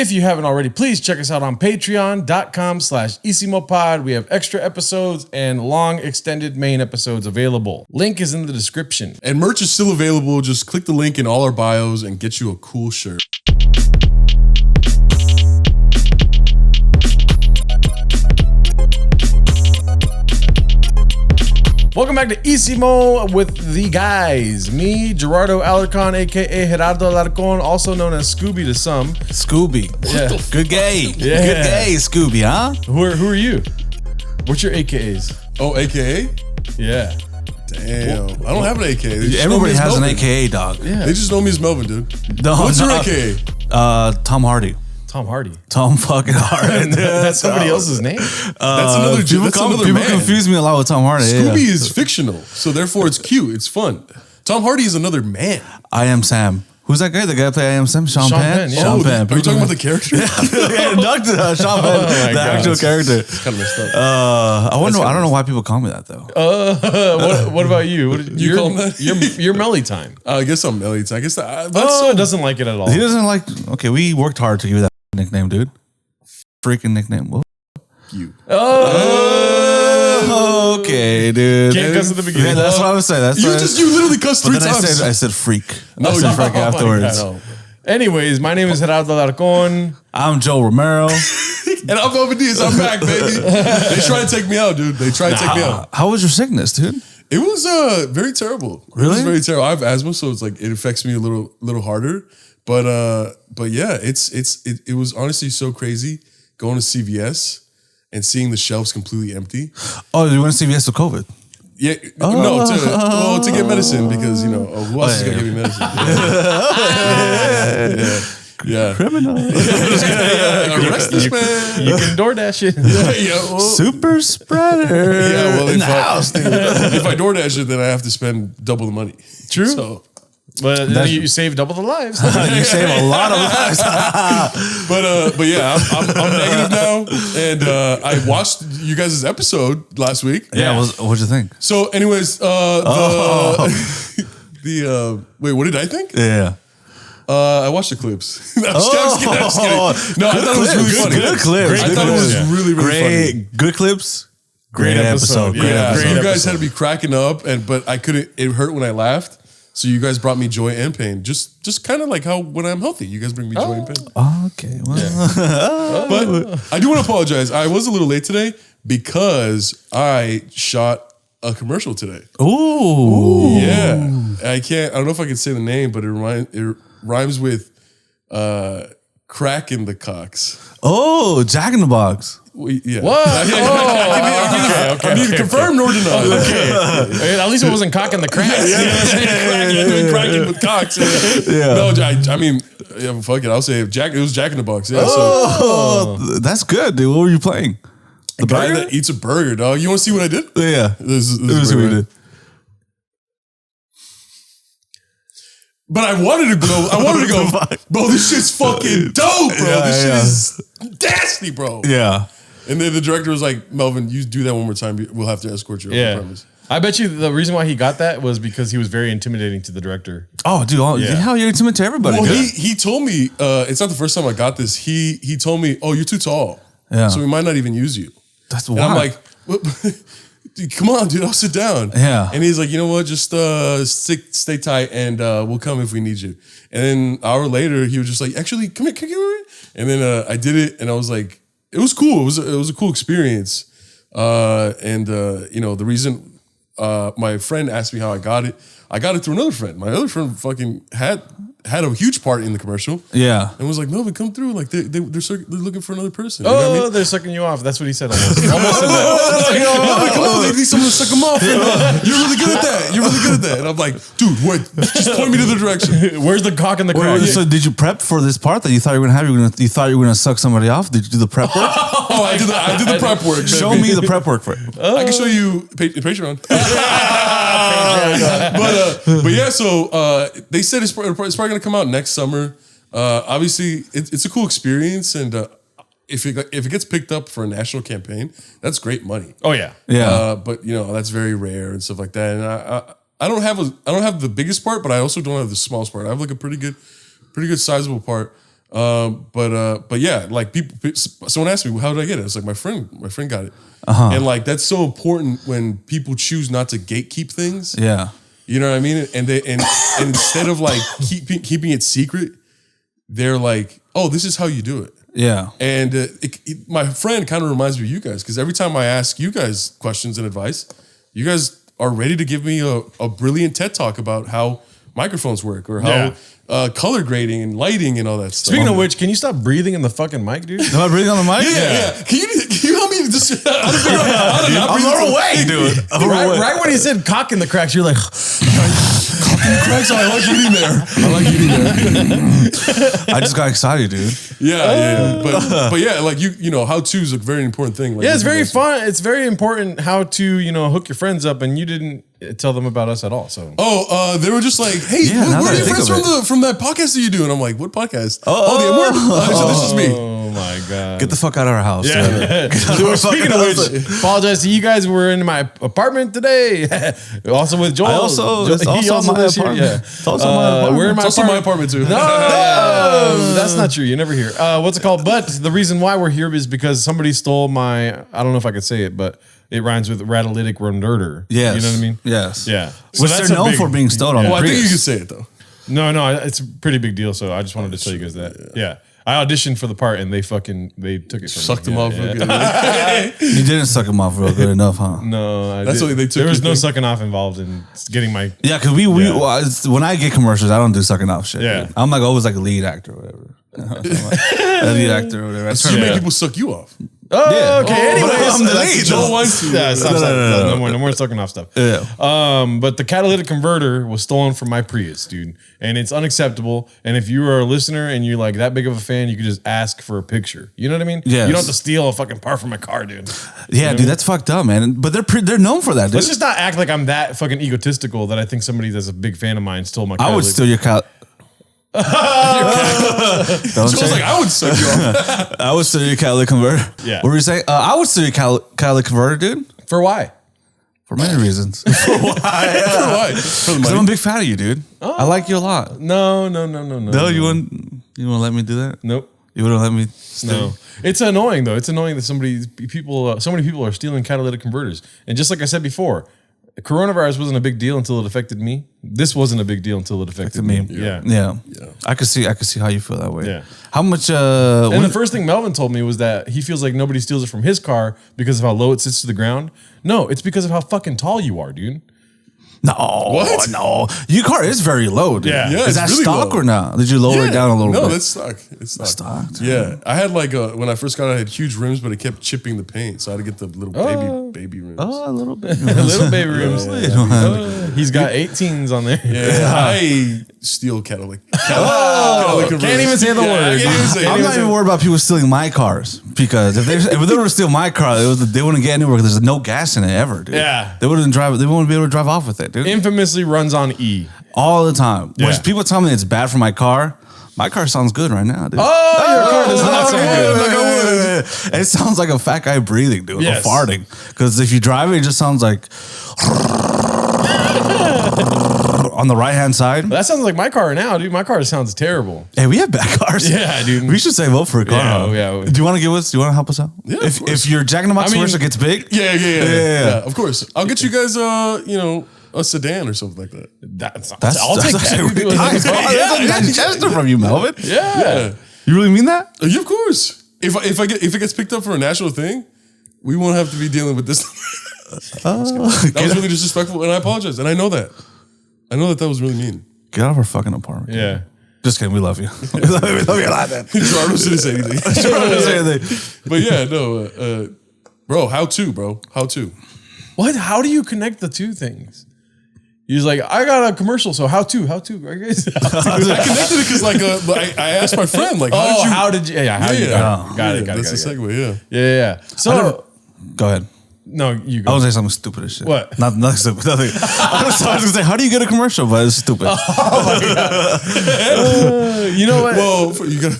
If you haven't already, please check us out on patreon.com/IsimoPod. We have extra episodes and long extended main episodes available. Link is in the description. And merch is still available. Just click the link in all our bios and get you a cool shirt. Welcome back to Isimo with the guys. Me, Gerardo Alarcon, aka Gerardo Alarcon, also known as Scooby to some. Scooby. Yeah. Good gay. Yeah. Good gay, Scooby, huh? Who are you? What's your AKAs? Oh, AKA? Yeah. Damn. I don't have an AKA. They just know Everybody me as has an Melvin. AKA, dog. Yeah. They just know me as Melvin, dude. No, What's your no. AKA? Tom Hardy. Tom Hardy. Tom fucking Hardy. That's somebody else's name. That's another People, that's another people man. confuse me a lot with Tom Hardy. Scooby yeah. is fictional, so therefore it's cute. It's fun. Tom Hardy is another man. I Am Sam. Who's that guy? The guy that play I Am Sam? Sean Penn? yeah. Sean Penn. Are you talking about the character? Yeah, Sean Penn, the actual character. It's kind of messed up. I don't know why people call me that though. What about you? You call him that? You're Melly time. I guess I'm Elliot. I guess that's Doesn't like it at all. He doesn't like. Okay, we worked hard to give you that nickname, dude. Freaking nickname. Whoa. you. Okay, dude. Can't cuss at the beginning. Yeah, that's what I was saying. That's You what you literally cussed But three then times. I said freak. No, I said you- freak oh my afterwards. God. Anyways, my name is Gerardo Alarcon. I'm Joe Romero. And I'm Melvin Diaz. I'm back, baby. They tried to take me out, dude. They tried to take me out. How was your sickness, dude? It was very terrible. It Really? was very terrible. I have asthma, so it's like it affects me a little harder. But yeah, it was honestly so crazy going to CVS and seeing the shelves completely empty. Oh, you went to CVS with COVID? Yeah, to get medicine because who else is gonna give me medicine? Yeah. Criminal. Arrest this man. You can DoorDash it. Yeah, Super spreader. yeah, well, in the house, dude. if I DoorDash it, then I have to spend double the money. True. So, But then you save double the lives. You save a lot of lives. but yeah, I'm negative now, and I watched you guys' episode last week. Yeah, what'd you think? So, anyways, wait, what did I think? Yeah. I watched the clips. No, I'm just kidding. No, I thought it was really funny. Good clips. I thought it was really Great. funny. Good clips. Great episode. Great Yeah, episode. you guys had to be cracking up, but I couldn't. It hurt when I laughed. So you guys brought me joy and pain, just kind of like how when I'm healthy, you guys bring me joy and pain. Okay. Well, But I do want to apologize. I was a little late today because I shot a commercial today. Ooh. Yeah, I don't know if I can say the name, but it rhymes with crack in the cocks. Oh, Jack in the Box. Yeah. What? I need to confirm nor deny. At least it wasn't cocking the crack. Cracking with cocks. Yeah. No, I mean, yeah, fuck it. I'll say it was Jack in the Box. Yeah. Oh, that's good, dude. What were you playing? The guy that eats a burger, dog. You want to see what I did? Yeah. This is Let me see what you did. But I wanted to go. Bro, this shit's fucking dope, bro. Yeah, this shit is nasty, bro. Yeah. And then the director was like, Melvin, you do that one more time, we'll have to escort you. I Yeah. promise. I bet you the reason why he got that was because he was very intimidating to the director. Oh, dude. How you're intimate to everybody? Well, dude. he told me, it's not the first time I got this. He told me, oh, you're too tall. Yeah. So we might not even use you. That's And wild. I'm like, dude, come on, dude, I'll sit down. Yeah. And he's like, you know what, just stay tight and we'll come if we need you. And then an hour later, he was just like, actually, come here. And then I did it and I was like, it was cool. It was a cool experience. The reason my friend asked me how I got it through another friend. My other friend fucking had a huge part in the commercial. Yeah. And was like, Melvin, come through. Like they're looking for another person. You know what I mean? They're sucking you off. That's what he said almost. Almost said that. Melvin, come on, they need someone to suck them off. You're really good at that. You're really good at that. And I'm like, dude, wait, just point me to the direction. Where's the cock in the crack? So did you prep for this part that you thought you were gonna have? You thought you were gonna suck somebody off? Did you do the prep work? Oh, I did the prep work. Show baby. me the prep work for it. I can show you Patreon. But yeah, so they said it's probably going to come out next summer. Obviously, it's a cool experience, and if it gets picked up for a national campaign, that's great money. Oh yeah. Yeah. But that's very rare and stuff like that. And I don't have the biggest part, but I also don't have the smallest part. I have like a pretty good sizable part. But yeah, like someone asked me, how did I get it? It's like my friend got it. And like, that's so important when people choose not to gatekeep things. Yeah. You know what I mean? And instead of like keeping it secret, they're like, oh, this is how you do it. Yeah. And my friend kind of reminds me of you guys, because every time I ask you guys questions and advice, you guys are ready to give me a brilliant TED talk about how microphones work or how color grading and lighting and all that stuff. Speaking of which, can you stop breathing in the fucking mic, dude? Am I breathing on the mic? Yeah. Can you help me just how to figure out how to not breathe? I'm away, dude. Right when he said cock in the cracks, you're like, Cracks, I like eating there. I just got excited, dude. Yeah. But yeah, like you know, how to is a very important thing. Like, yeah, it's very fun. It's very important how to, hook your friends up, and you didn't tell them about us at all. So they were just like, hey, now where are that I your think friends of from that podcast that you do? And I'm like, what podcast? The M-word? So this is me. oh my god, Get the fuck out of our house. yeah. So speaking of which, apologize to you guys. We're in my apartment today. Also with Joel. It's also my lives here. apartment. Yeah. It's also my apartment. We're in my It's also my apartment too. No, that's not true. You're never here. What's it called? But the reason why we're here is because somebody stole my. I don't know if I could say it, but it rhymes with ratalytic renderder. Yes. You know what I mean? Yes. Yeah. Which that's they're a known big- for being stolen. Well, on I think you Prius. can say it though. No, it's a pretty big deal. So I just wanted to tell you guys that. Yeah. I auditioned for the part and they took it from me. Sucked them Yeah, off. yeah. You didn't suck him off real good enough, huh? No, That's what they took There was your no thing. sucking off involved in getting my. Yeah, because when I get commercials, I don't do sucking off shit. Yeah. Dude. I'm like always like a lead actor or whatever. A lead actor or whatever. I So try you to- make people suck you off. Oh, Yeah. okay. Oh, Anyways, but I'm the that's- lead. Joel Weinstein. Yeah, stop. No more sucking off stuff. Yeah. But the catalytic converter was stolen from my Prius, dude, and it's unacceptable. And if you are a listener and you're like that big of a fan, you could just ask for a picture. You know what I mean? Yes. You don't have to steal a fucking part from my car, dude. Yeah, dude, that's fucked up, man. But they're known for that, dude. Let's just not act like I'm that fucking egotistical that I think somebody that's a big fan of mine stole my. I would catalytic- steal your cal. Don't Joel's say- like, I would suck you off. I would steal your catalytic converter. Yeah. What were you saying? I would steal your catalytic converter, dude. For why? For many reasons. For what? For the Because I'm a money. big fan of you, dude. I like you a lot. No. No, you wouldn't let me do that? Nope. You wouldn't let me steal? No, it's annoying though. It's annoying that so many people are stealing catalytic converters. And just like I said before, coronavirus wasn't a big deal until it affected me. This wasn't a big deal until it affected me. Yeah. Yeah. I could see how you feel that way. Yeah. How much And the first thing Melvin told me was that he feels like nobody steals it from his car because of how low it sits to the ground. No, it's because of how fucking tall you are, dude. No, What? no. Your car is very low, dude. Yeah. Yeah, Is it's that really stock low. or not? Did you lower it down a little no, bit? that's stock. It's stock. Stocked. Yeah, I had like when I first got it, I had huge rims, but it kept chipping the paint, so I had to get the little baby rims. Oh, a little bit. Little baby rooms. He's got 18s on there. Yeah, I steal Cadillac. Can't even say the word. I can't even say it. I'm not even worried about people stealing my cars because if they were to steal my car, they wouldn't get anywhere because there's no gas in it ever, dude. Yeah. They wouldn't be able to drive off with it, dude. Infamously runs on E. All the time. Yeah. When people tell me it's bad for my car sounds good right now, dude. Oh, your car does not sound good. It sounds like a fat guy breathing, dude, Yes. or farting. Because if you drive it, it just sounds like on the right hand side. That sounds like my car now, dude. My car sounds terrible. Hey, we have bad cars. Yeah, dude. We should save up for a car. Yeah, huh? yeah. Do you want to give us? Do you want to help us out? Yeah, of If course. your Jack in the Box I mean- commercial gets big, Yeah, of course. I'll get you guys, a sedan or something like that. I'll take that. actually really nice. Yeah, That's a nice gesture from you, Melvin. Yeah. You really mean that? Yeah, of course. If it gets picked up for a national thing, we won't have to be dealing with this. That was really disrespectful, and I apologize. And I know that. I know that was really mean. Get out of our fucking apartment. Yeah. Just kidding. We love you. we love you a lot, man. Gerardo didn't say anything. Don't say anything. But yeah, no, bro. How to? What? How do you connect the two things? He's like, I got a commercial, so how to? Right, guys? I connected it because I asked my friend How did you? Yeah, how you? Yeah. Got it. That's the segue. Yeah. Yeah. So Go ahead. no, you I go. was saying something stupid as shit. What? Nothing stupid. Nothing. I was gonna say, how do you get a commercial? But it's stupid. You know what? Whoa, you got.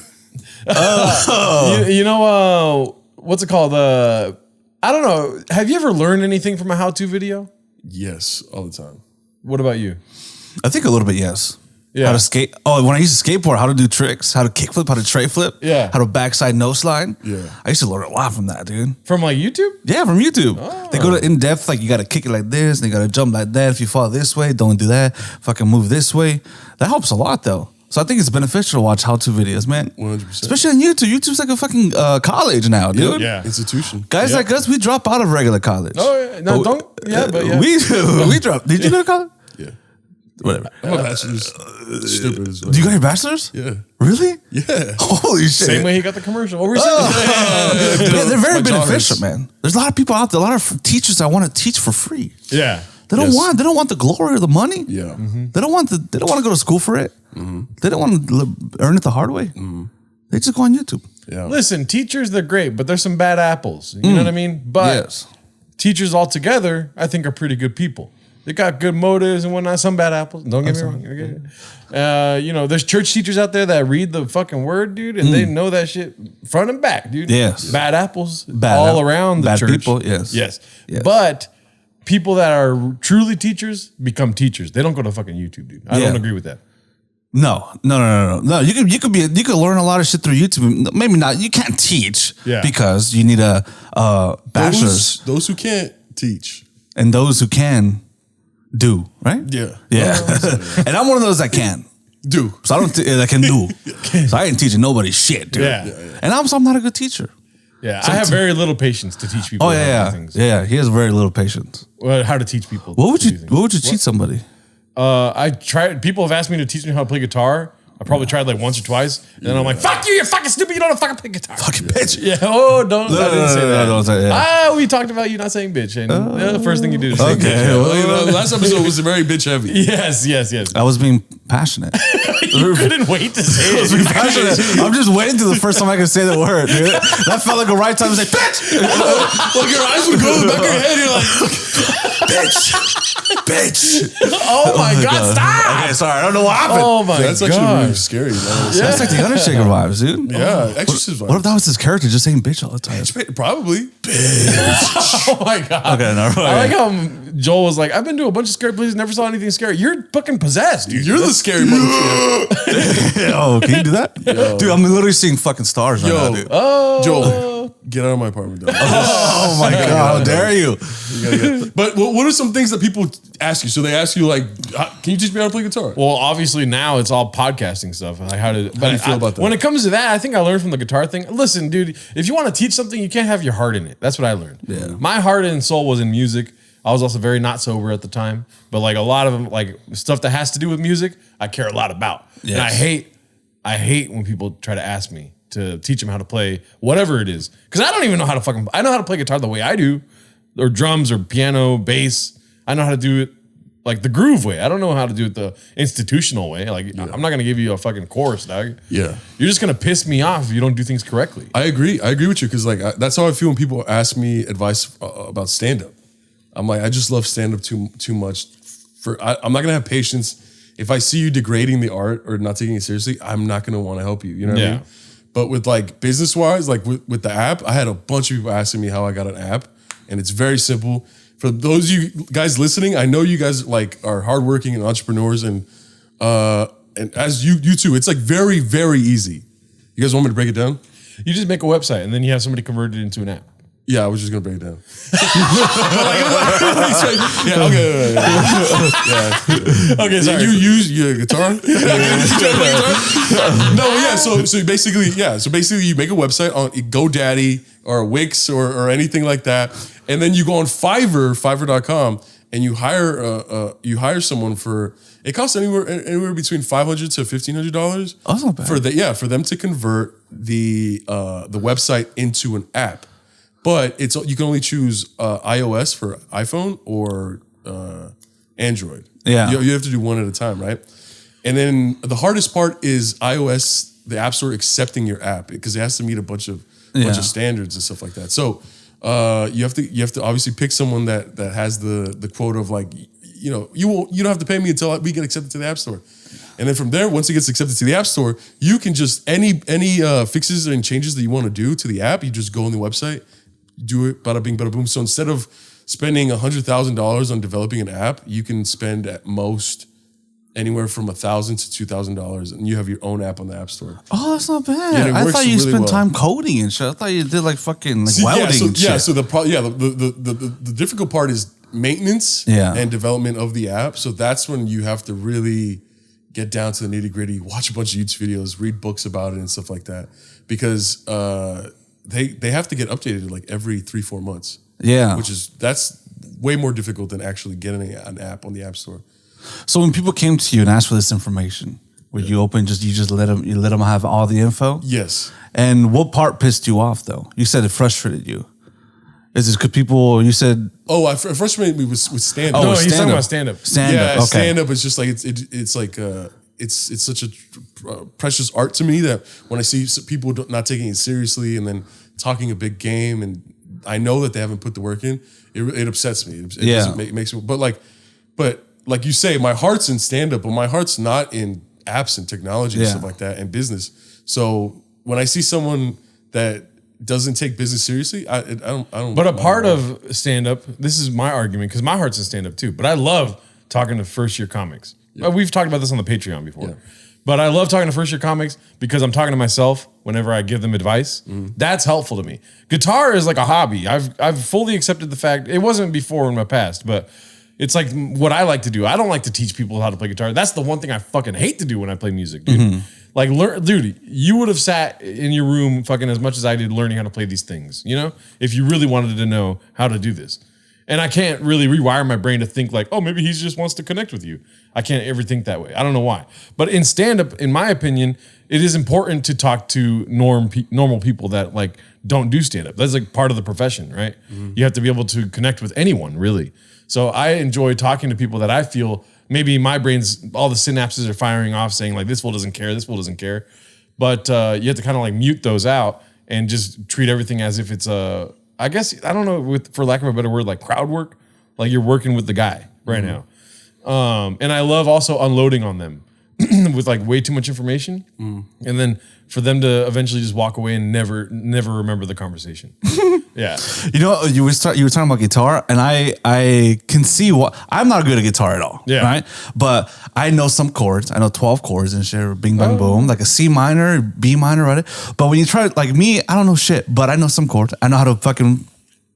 You know what's it called? I don't know. Have you ever learned anything from a how-to video? Yes, all the time. What about you? I think a little bit, yes. Yeah. How to skate. Oh, when I used to skateboard, how to do tricks, how to kickflip, how to tray flip. Yeah. How to backside no slide. Yeah. I used to learn a lot from that, dude. From like YouTube? Yeah, from YouTube. Oh. They go to in depth, like you got to kick it like this, and you got to jump like that. If you fall this way, don't do that. Fucking move this way. That helps a lot, though. So I think it's beneficial to watch how-to videos, man. 100%. Especially on YouTube. YouTube's like a fucking college now, dude. Yeah. Institution. Guys like us, we drop out of regular college. Oh, yeah. No, don't. Yeah, but yeah. We drop. Did you go to college? Yeah. Whatever. I'm a bachelor's. Stupid as well. Do you got your bachelor's? Yeah. Really? Yeah. Holy shit. Same way he got the commercial. What were you saying? Yeah, they're very My jaw beneficial, hurts. man. There's a lot of people out there, a lot of teachers that want to teach for free. Yeah. They don't Yes. want the glory or the money. Yeah. They don't want to go to school for it. They don't want to earn it the hard way. They just go on YouTube. Yeah. Listen, teachers, they're great, but there's some bad apples. You know what I mean? But Yes. teachers altogether, I think, are pretty good people. They got good motives and whatnot. Some bad apples. Don't get me wrong. Okay? You know, there's church teachers out there that read the fucking word, dude, and they know that shit front and back, dude. Yes. Bad apples Bad all app- around the bad church. people, yes. Yes. Yes. But people that are truly teachers become teachers. They don't go to fucking YouTube, dude. I Yeah. don't agree with that. No. You could learn a lot of shit through YouTube. Maybe not. You can't teach because you need a bachelor's. Those who can't teach. And those who can do, right? Yeah. Yeah. And I'm one of those that can. Do. So I don't that can do. So I ain't teaching nobody shit, dude. Yeah. And I'm not a good teacher. Yeah, I have very little patience to teach people Oh how to yeah, do things. yeah. He has very little patience. Well, how to teach people. What would to you do things. What would you teach somebody? I tried. People have asked me to teach me how to play guitar. I probably tried like once or twice, and then I'm like, "Fuck you! You're fucking stupid! You don't know how to fucking play guitar." Fucking bitch. Yeah. Oh, don't. I didn't say that. Don't say that. Ah, we talked about you not saying bitch, and the first thing you do is say Okay. bitch. Well, you know, last episode was very bitch heavy. Yes. I was being passionate. You couldn't wait to say it. Passionate. I'm just waiting till the first time I can say the word, dude. That felt like a right time to say bitch. Like your eyes would go to the back of your head. You're like, bitch. Oh my god! Stop! Okay, sorry. I don't know what happened. Oh my that's god! actually really scary. Man. That's like the Undertaker vibes, dude. Yeah. Exorcist What if that was his character just saying bitch all the time? Probably. Oh my god! Okay, no, I like how Joel was like, "I've been to a bunch of scary places, never saw anything scary." You're fucking possessed, dude. You're the scary motherfucker. Oh, can you do that? Dude, I'm literally seeing fucking stars right now, dude. Joel, get out of my apartment. Dog. Oh my god, how dare you? But what are some things that people ask you? So they ask you like, "Can you teach me how to play guitar?" Well, obviously now it's all podcasting stuff. Like how to. But do you feel about that? When it comes to that, I think I learned from the guitar thing. Listen, dude, if you want to teach something, you can't have your heart in it. That's what I learned. Yeah. My heart and soul was in music. I was also very not sober at the time, but like a lot of like stuff that has to do with music, I care a lot about. Yes. And I hate when people try to ask me to teach them how to play whatever it is, because I don't even know how to I know how to play guitar the way I do, or drums or piano, bass. I know how to do it like the groove way. I don't know how to do it the institutional way. Like I'm not gonna give you a fucking chorus, dog. Yeah. You're just gonna piss me off if you don't do things correctly. I agree with you because like that's how I feel when people ask me advice about stand up. I'm like, I just love stand up too much. I'm not gonna have patience if I see you degrading the art or not taking it seriously. I'm not gonna want to help you. You know what I mean? But with like business wise, like with the app, I had a bunch of people asking me how I got an app, and it's very simple. For those of you guys listening, I know you guys like are hardworking and entrepreneurs, and as you too, it's like very, very easy. You guys want me to break it down? You just make a website and then you have somebody convert it into an app. Yeah, I was just gonna break it down. Yeah, okay. Yeah. Okay, sorry. You use your guitar? No, yeah. So basically, you make a website on GoDaddy or Wix or anything like that, and then you go on Fiverr.com, and you hire someone for. It costs anywhere between $500 to $1,500. Oh, that's not bad. For them to convert the website into an app. But you can only choose iOS for iPhone or Android. Yeah. You have to do one at a time, right? And then the hardest part is iOS, the App Store accepting your app because it has to meet a bunch of standards and stuff like that. So you have to obviously pick someone that has the quote of like, you don't have to pay me until we get accepted to the App Store. And then from there, once it gets accepted to the App Store, you can just any fixes and changes that you want to do to the app, you just go on the website, do it, bada bing, bada boom. So instead of spending $100,000 on developing an app, you can spend at most anywhere from $1,000 to $2,000, and you have your own app on the App Store. Oh, that's not bad. Yeah, I works thought you really spent well. time coding and shit. I thought you did like fucking like welding and shit. Yeah, so the difficult part is maintenance and development of the app. So that's when you have to really get down to the nitty gritty, watch a bunch of YouTube videos, read books about it and stuff like that, because they have to get updated like every 3-4 months. Yeah, that's way more difficult than actually getting an app on the App Store. So when people came to you and asked for this information, would you just let them have all the info? Yes. And what part pissed you off though? You said it frustrated you. Is it because people? You said, "Oh, it frustrated me with stand up." No, he's talking about stand up. Yeah, stand up is just like it's like it's such a precious art to me that when I see people not taking it seriously and then talking a big game, and I know that they haven't put the work in, it upsets me. It makes me. But like you say, my heart's in stand up, but my heart's not in apps and technology and stuff like that and business. So when I see someone that doesn't take business seriously, I don't. But a part of stand up, this is my argument because my heart's in stand up too. But I love talking to first year comics. Yeah. We've talked about this on the Patreon before. Yeah. But I love talking to first year comics because I'm talking to myself whenever I give them advice. That's helpful to me. Guitar is like a hobby. I've fully accepted the fact it wasn't before in my past, but it's like what I like to do. I don't like to teach people how to play guitar. That's the one thing I fucking hate to do when I play music, dude. Like, dude, you would have sat in your room fucking as much as I did learning how to play these things, you know? If you really wanted to know how to do this. And I can't really rewire my brain to think like, oh, maybe he just wants to connect with you. I can't ever think that way. I don't know why. But in stand-up, in my opinion, it is important to talk to normal people that like don't do stand-up. That's like part of the profession, right? You have to be able to connect with anyone, really. So I enjoy talking to people that I feel maybe my brain's, all the synapses are firing off saying like, this fool doesn't care, this fool doesn't care. But you have to kind of like mute those out and just treat everything as if it's I guess, I don't know, for lack of a better word, like crowd work. Like you're working with the guy right now. And I love also unloading on them with like way too much information. And then for them to eventually just walk away and never remember the conversation. Yeah. You know, you were talking about guitar, and I can see what I'm not good at guitar at all. Yeah. Right. But I know some chords. I know 12 chords and shit. Bing bang boom, like a C minor, B minor, right? But when you try, like me, I don't know shit. But I know some chords. I know how to fucking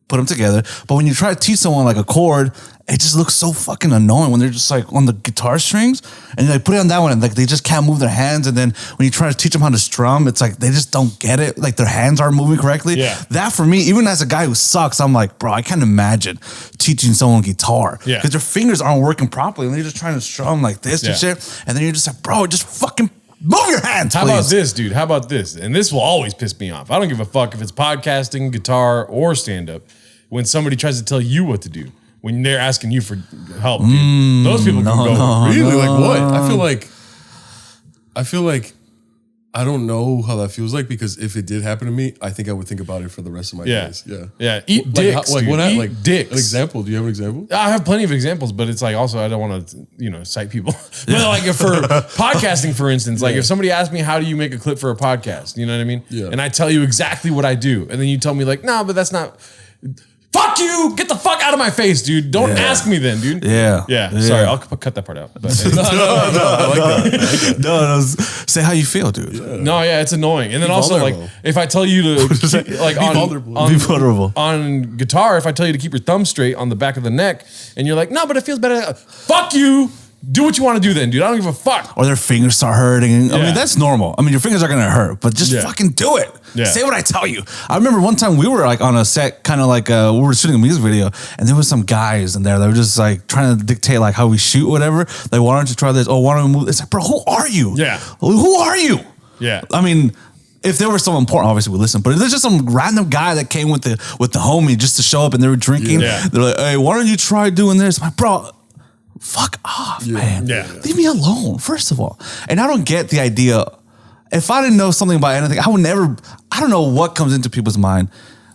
put them together. But when you try to teach someone like a chord, it just looks so fucking annoying when they're just like on the guitar strings and they put it on that one and like they just can't move their hands. And then when you try to teach them how to strum, it's like they just don't get it. Like their hands aren't moving correctly. Yeah. That for me, even as a guy who sucks, I'm like, bro, I can't imagine teaching someone guitar. Yeah. Because their fingers aren't working properly and they're just trying to strum like this and shit. And then you're just like, bro, just fucking move your hands, How please. about this, dude? How about this? And this will always piss me off. I don't give a fuck if it's podcasting, guitar, or stand-up. When somebody tries to tell you what to do, when they're asking you for help, dude, those people can go. Really? Like what? I feel like I don't know how that feels like, because if it did happen to me, I think I would think about it for the rest of my days. Yeah. Eat dicks, dude. Eat dicks. An example? Do you have an example? I have plenty of examples, but it's like also I don't want to, cite people. But like for podcasting, for instance, like if somebody asks me how do you make a clip for a podcast, you know what I mean? Yeah. And I tell you exactly what I do, and then you tell me like, no, but that's not. Fuck you! Get the fuck out of my face, dude! Don't ask me then, dude. Yeah. Sorry, I'll cut that part out. But No, I like that. No, say how you feel, dude. Yeah. No, it's annoying. And then also, like, if I tell you to like be vulnerable on guitar, if I tell you to keep your thumb straight on the back of the neck, and you're like, no, but it feels better. Fuck you! Do what you want to do then, dude. I don't give a fuck. Or their fingers start hurting. I mean, that's normal. I mean, your fingers are going to hurt, but just fucking do it. Yeah. Say what I tell you. I remember one time we were like on a set, kind of like we were shooting a music video, and there was some guys in there that were just like trying to dictate like how we shoot, whatever. Like, why don't you try this? Oh, why don't we move? It's like, bro, who are you? Yeah. Who are you? Yeah. I mean, if there were someone important, obviously we listen. But if there's just some random guy that came with the homie just to show up and they were drinking, they're like, hey, why don't you try doing this? I'm like, bro, fuck off, man. Yeah. Leave me alone, first of all. And I don't get the idea. If I didn't know something about anything, I don't know what comes into people's mind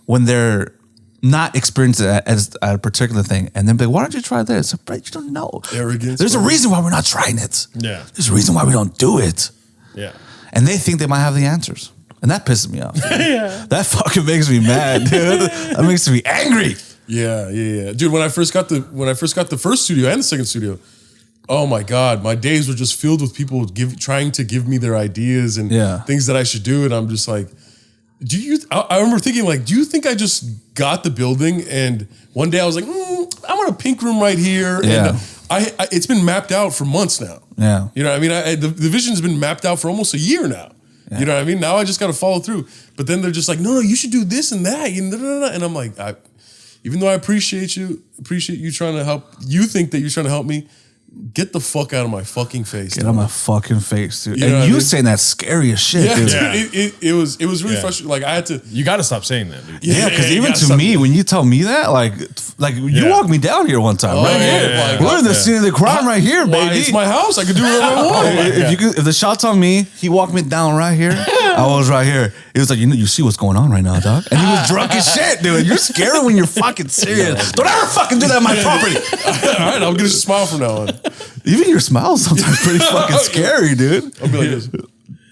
when they're not experienced at a particular thing. And then be like, why don't you try this? But you don't know. Arrogance. There's a reason why we're not trying it. Yeah. There's a reason why we don't do it. Yeah. And they think they might have the answers. And that pisses me off. That fucking makes me mad, dude. That makes me angry. Yeah. Dude, when I first got the first studio and the second studio, Oh my God, my days were just filled with people trying to give me their ideas and things that I should do. And I'm just like, I remember thinking like, do you think I just got the building? And one day I was like, I want a pink room right here. Yeah. And it's been mapped out for months now. Yeah. You know what I mean? The vision's been mapped out for almost a year now. Yeah. You know what I mean? Now I just got to follow through. But then they're just like, no, you should do this and that. And I'm like, even though I appreciate you trying to help, you think that you're trying to help me, get the fuck out of my fucking face. Get out of my fucking face, dude. You know and you saying that scary as shit, dude. It was really frustrating. Like I had to. You got to stop saying that, dude. Yeah, because even to me, when you tell me that, like you walked me down here one time, right here. We're in the scene of the crime right here, baby. It's my house. I could do whatever I want. If the shot's on me, he walked me down right here. I was right here. He was like, you see what's going on right now, dog? And he was drunk as shit, dude. You're scary when you're fucking serious. Don't ever fucking do that on my property. All right, I'll get a smile from now on. Even your smile is sometimes pretty fucking scary, dude. I'll be like this.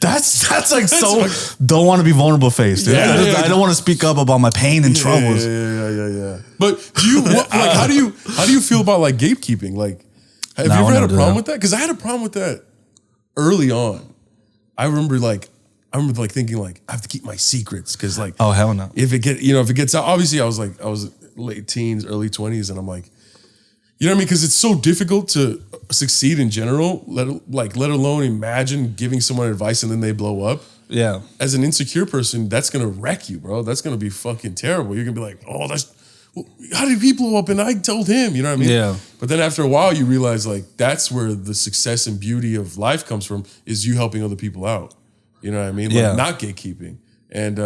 That's like so don't want to be vulnerable face, dude. I don't want to speak up about my pain and troubles. Yeah. But how do you feel about like gatekeeping? Like, have you ever had a problem with that? Because I had a problem with that early on. I remember thinking like I have to keep my secrets because like oh hell no. If it gets out, obviously I was late teens, early 20s, and I'm like, you know what I mean? Because it's so difficult to succeed in general, let alone imagine giving someone advice and then they blow up. Yeah. As an insecure person, that's gonna wreck you, bro. That's gonna be fucking terrible. You're gonna be like, how did he blow up? And I told him, you know what I mean? Yeah. But then after a while, you realize like that's where the success and beauty of life comes from, is you helping other people out. You know what I mean? Like not gatekeeping. And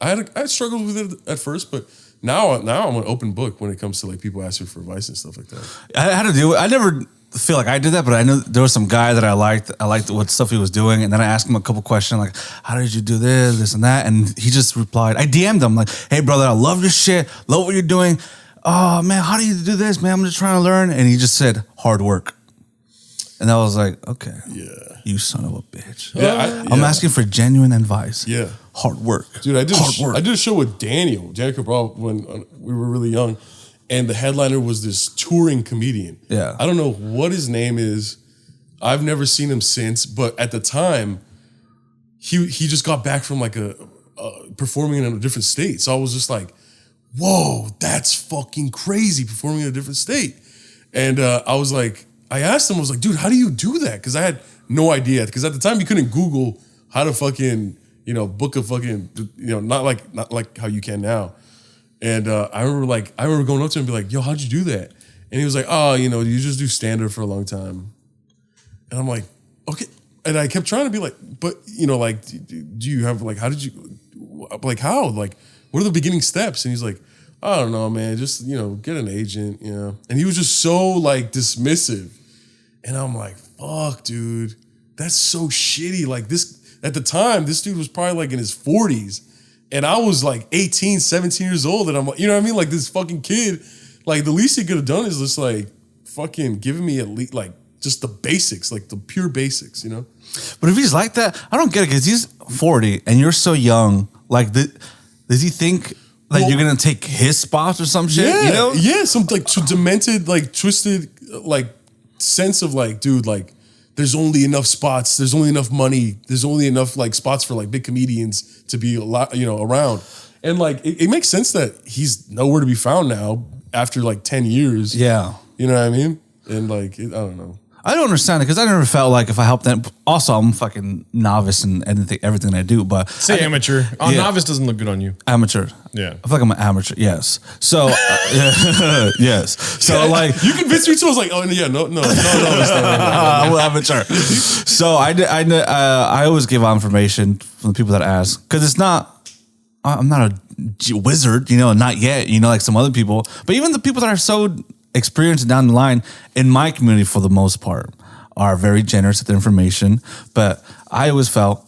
I struggled with it at first, but now I'm an open book when it comes to like people asking for advice and stuff like that. I had to do it. I never feel like I did that, but I know there was some guy that I liked. I liked what stuff he was doing, and then I asked him a couple questions like, "How did you do this and that?" And he just replied. I DM'd him like, "Hey brother, I love your shit. Love what you're doing. Oh man, how do you do this, man? I'm just trying to learn." And he just said, "Hard work." And I was like, "Okay, you son of a bitch." I'm asking for genuine advice. Yeah. Hard work. Dude, I did a show with Daniel Cabral when we were really young, and the headliner was this touring comedian. Yeah. I don't know what his name is. I've never seen him since, but at the time, he just got back from like a performing in a different state. So I was just like, whoa, that's fucking crazy, performing in a different state. And I asked him, I was like, dude, how do you do that? Because I had no idea. Because at the time, you couldn't Google how to fucking book a fucking, not like how you can now. And I remember going up to him and be like, yo, how'd you do that? And he was like, oh, you just do stand-up for a long time. And I'm like, okay. And I kept trying to be like, but, do you have, like, how did you, like, how? Like, what are the beginning steps? And he's like, I don't know, man. Just, get an agent, And he was just so, like, dismissive. And I'm like, fuck, dude. That's so shitty. Like, at the time, this dude was probably like in his 40s. And I was like 18, 17 years old. And I'm like, you know what I mean? Like this fucking kid, like the least he could have done is just like fucking giving me at least like just the basics, like the pure basics, But if he's like that, I don't get it because he's 40 and you're so young. Like, does he think like you're going to take his spots or some shit? Yeah, yeah. Some like demented, like twisted, like sense of like, dude, like, there's only enough spots. There's only enough money. There's only enough like spots for like big comedians to be a lot, around. And like, it makes sense that he's nowhere to be found now after like 10 years. Yeah. You know what I mean? And like, I don't know. I don't understand it because I never felt like if I helped them. Also, I'm fucking novice in everything I do. But say amateur. Novice doesn't look good on you. Amateur. Yeah. I feel like I'm an amateur. Yes. So yes. So like you convinced me too. I was like, oh yeah, no. I'm an amateur. So I always give out information from the people that ask because it's not. I'm not a wizard, not yet, like some other people. But even the people that are so experienced down the line in my community, for the most part, are very generous with their information. But I always felt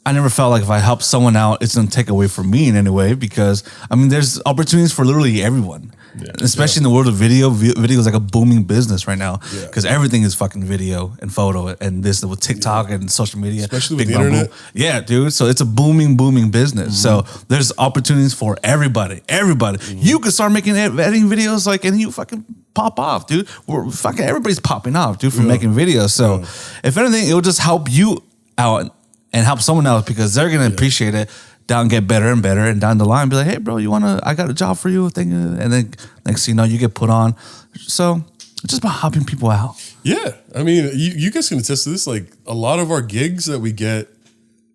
I never felt like if I help someone out, it's going to take away from me in any way, because I mean, there's opportunities for literally everyone. Yeah. Especially in the world of video. Video is like a booming business right now, because everything is fucking video and photo and this with TikTok and social media. Especially with the internet. Yeah, dude. So it's a booming business. So there's opportunities for everybody. You can start making editing videos and you fucking pop off, dude. Everybody's popping off, dude, from making videos. So if anything, it'll just help you out and help someone else, because they're gonna appreciate it. Down, get better and better, and down the line, be like, hey, bro, I got a job for you, and then next thing you know, you get put on. So it's just about helping people out. Yeah, I mean, you guys can attest to this. Like, a lot of our gigs that we get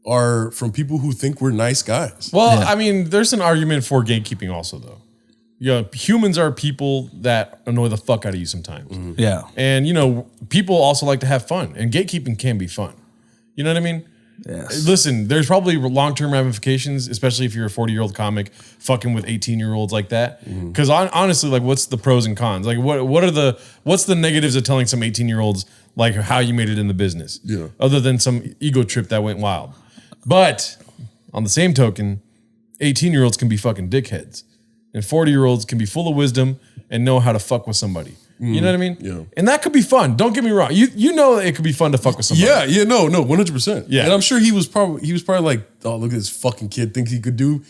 are from people who think we're nice guys. Well, I mean, there's an argument for gatekeeping also, though. Humans are people that annoy the fuck out of you sometimes. Yeah, and people also like to have fun, and gatekeeping can be fun. You know what I mean? Yes. Listen, there's probably long-term ramifications, especially if you're a 40-year-old comic fucking with 18-year-olds like that. Because honestly, like, what's the pros and cons? Like, what's the negatives of telling some 18-year-olds like how you made it in the business? Yeah. Other than some ego trip that went wild. But on the same token, 18-year-olds can be fucking dickheads, and 40-year-olds can be full of wisdom and know how to fuck with somebody. You know what I mean? Yeah. And that could be fun. Don't get me wrong. You know it could be fun to fuck with somebody. Yeah, no, 100%. Yeah. And I'm sure he was probably like, oh, look at this fucking kid, thinks he could do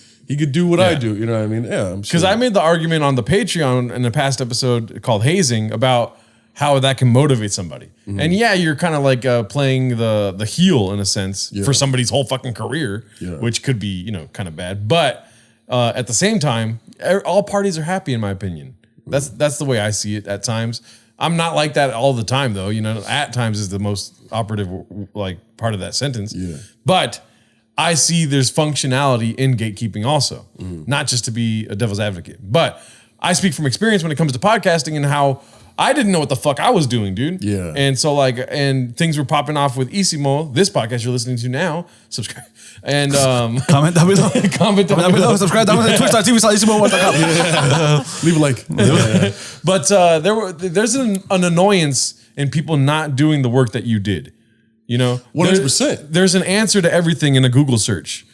what I do. You know what I mean? Yeah, I'm sure. Because I made the argument on the Patreon in a past episode called Hazing about how that can motivate somebody. And you're kind of like playing the heel in a sense for somebody's whole fucking career, which could be, kind of bad. But at the same time, all parties are happy, in my opinion. That's the way I see it at times. I'm not like that all the time, though. At times is the most operative part of that sentence. Yeah. But I see there's functionality in gatekeeping also, not just to be a devil's advocate. But I speak from experience when it comes to podcasting and how I didn't know what the fuck I was doing, dude. Yeah. And so and things were popping off with Isimo, this podcast you're listening to now. Subscribe. And comment down below. Comment down below. Subscribe down below. Twitch.tv/Isimo. Leave a like. But there's an annoyance in people not doing the work that you did. 100%. There's an answer to everything in a Google search.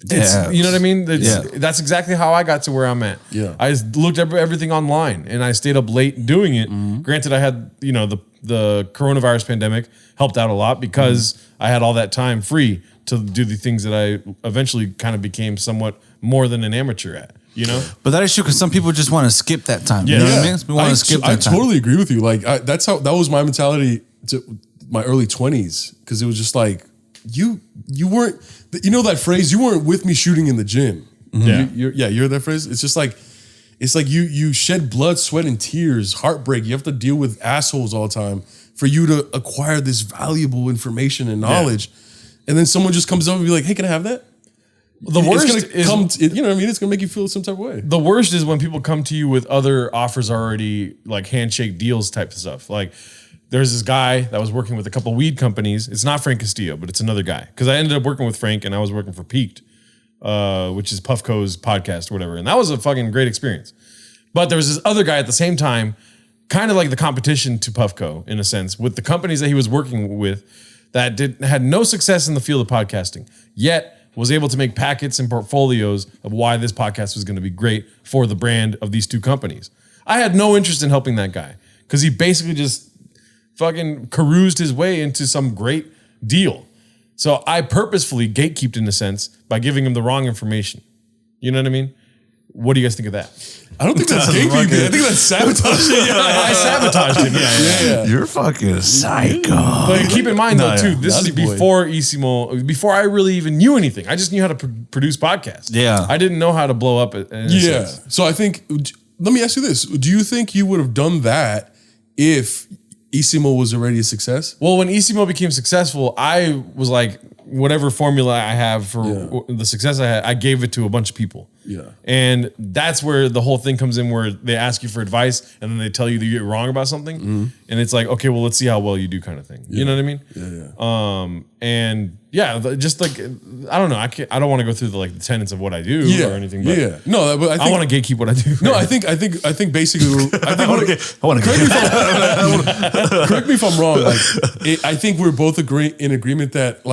You know what I mean? That's exactly how I got to where I'm at. Yeah. I looked at everything online and I stayed up late doing it. Granted, I had, the coronavirus pandemic helped out a lot because I had all that time free to do the things that I eventually kind of became somewhat more than an amateur at. But that is true, because some people just want to skip that time. You know what I mean? We want to skip that time. I totally agree with you. Like, that was my mentality to my early 20s, because it was just like, you weren't, that phrase, you weren't with me shooting in the gym. You heard that phrase? It's just like, you shed blood, sweat, and tears, heartbreak. You have to deal with assholes all the time for you to acquire this valuable information and knowledge. And then someone just comes up and be like, hey, can I have that? The worst is, you know what I mean? It's going to make you feel some type of way. The worst is when people come to you with other offers already, like handshake deals type of stuff. Like, there's this guy that was working with a couple weed companies. It's not Frank Castillo, but it's another guy. Because I ended up working with Frank and I was working for Peaked, which is Puffco's podcast or whatever. And that was a fucking great experience. But there was this other guy at the same time, kind of like the competition to Puffco in a sense, with the companies that he was working with that had no success in the field of podcasting, yet was able to make packets and portfolios of why this podcast was going to be great for the brand of these two companies. I had no interest in helping that guy because he basically just fucking caroused his way into some great deal. So I purposefully gatekeeped in a sense by giving him the wrong information. You know what I mean? What do you guys think of that? I don't think that's gatekeeping. I think that's sabotaging. I sabotaged him. Yeah. You're fucking psycho. But keep in mind though, too, this is before Isimo, before I really even knew anything. I just knew how to produce podcasts. Yeah. I didn't know how to blow up. In a sense. So I think, let me ask you this. Do you think you would have done that if Isimo was already a success? Well, when Isimo became successful, I was like, whatever formula I have for the success I had, I gave it to a bunch of people. Yeah. And that's where the whole thing comes in, where they ask you for advice and then they tell you that you're wrong about something. Mm-hmm. And it's like, okay, well, let's see how well you do kind of thing. Yeah. You know what I mean? Yeah. And just like, I don't know. I don't want to go through the tenets of what I do or anything. But no, but I want to gatekeep what I do. No, I think basically, I want to correct me if I'm wrong. I think we're both in agreement that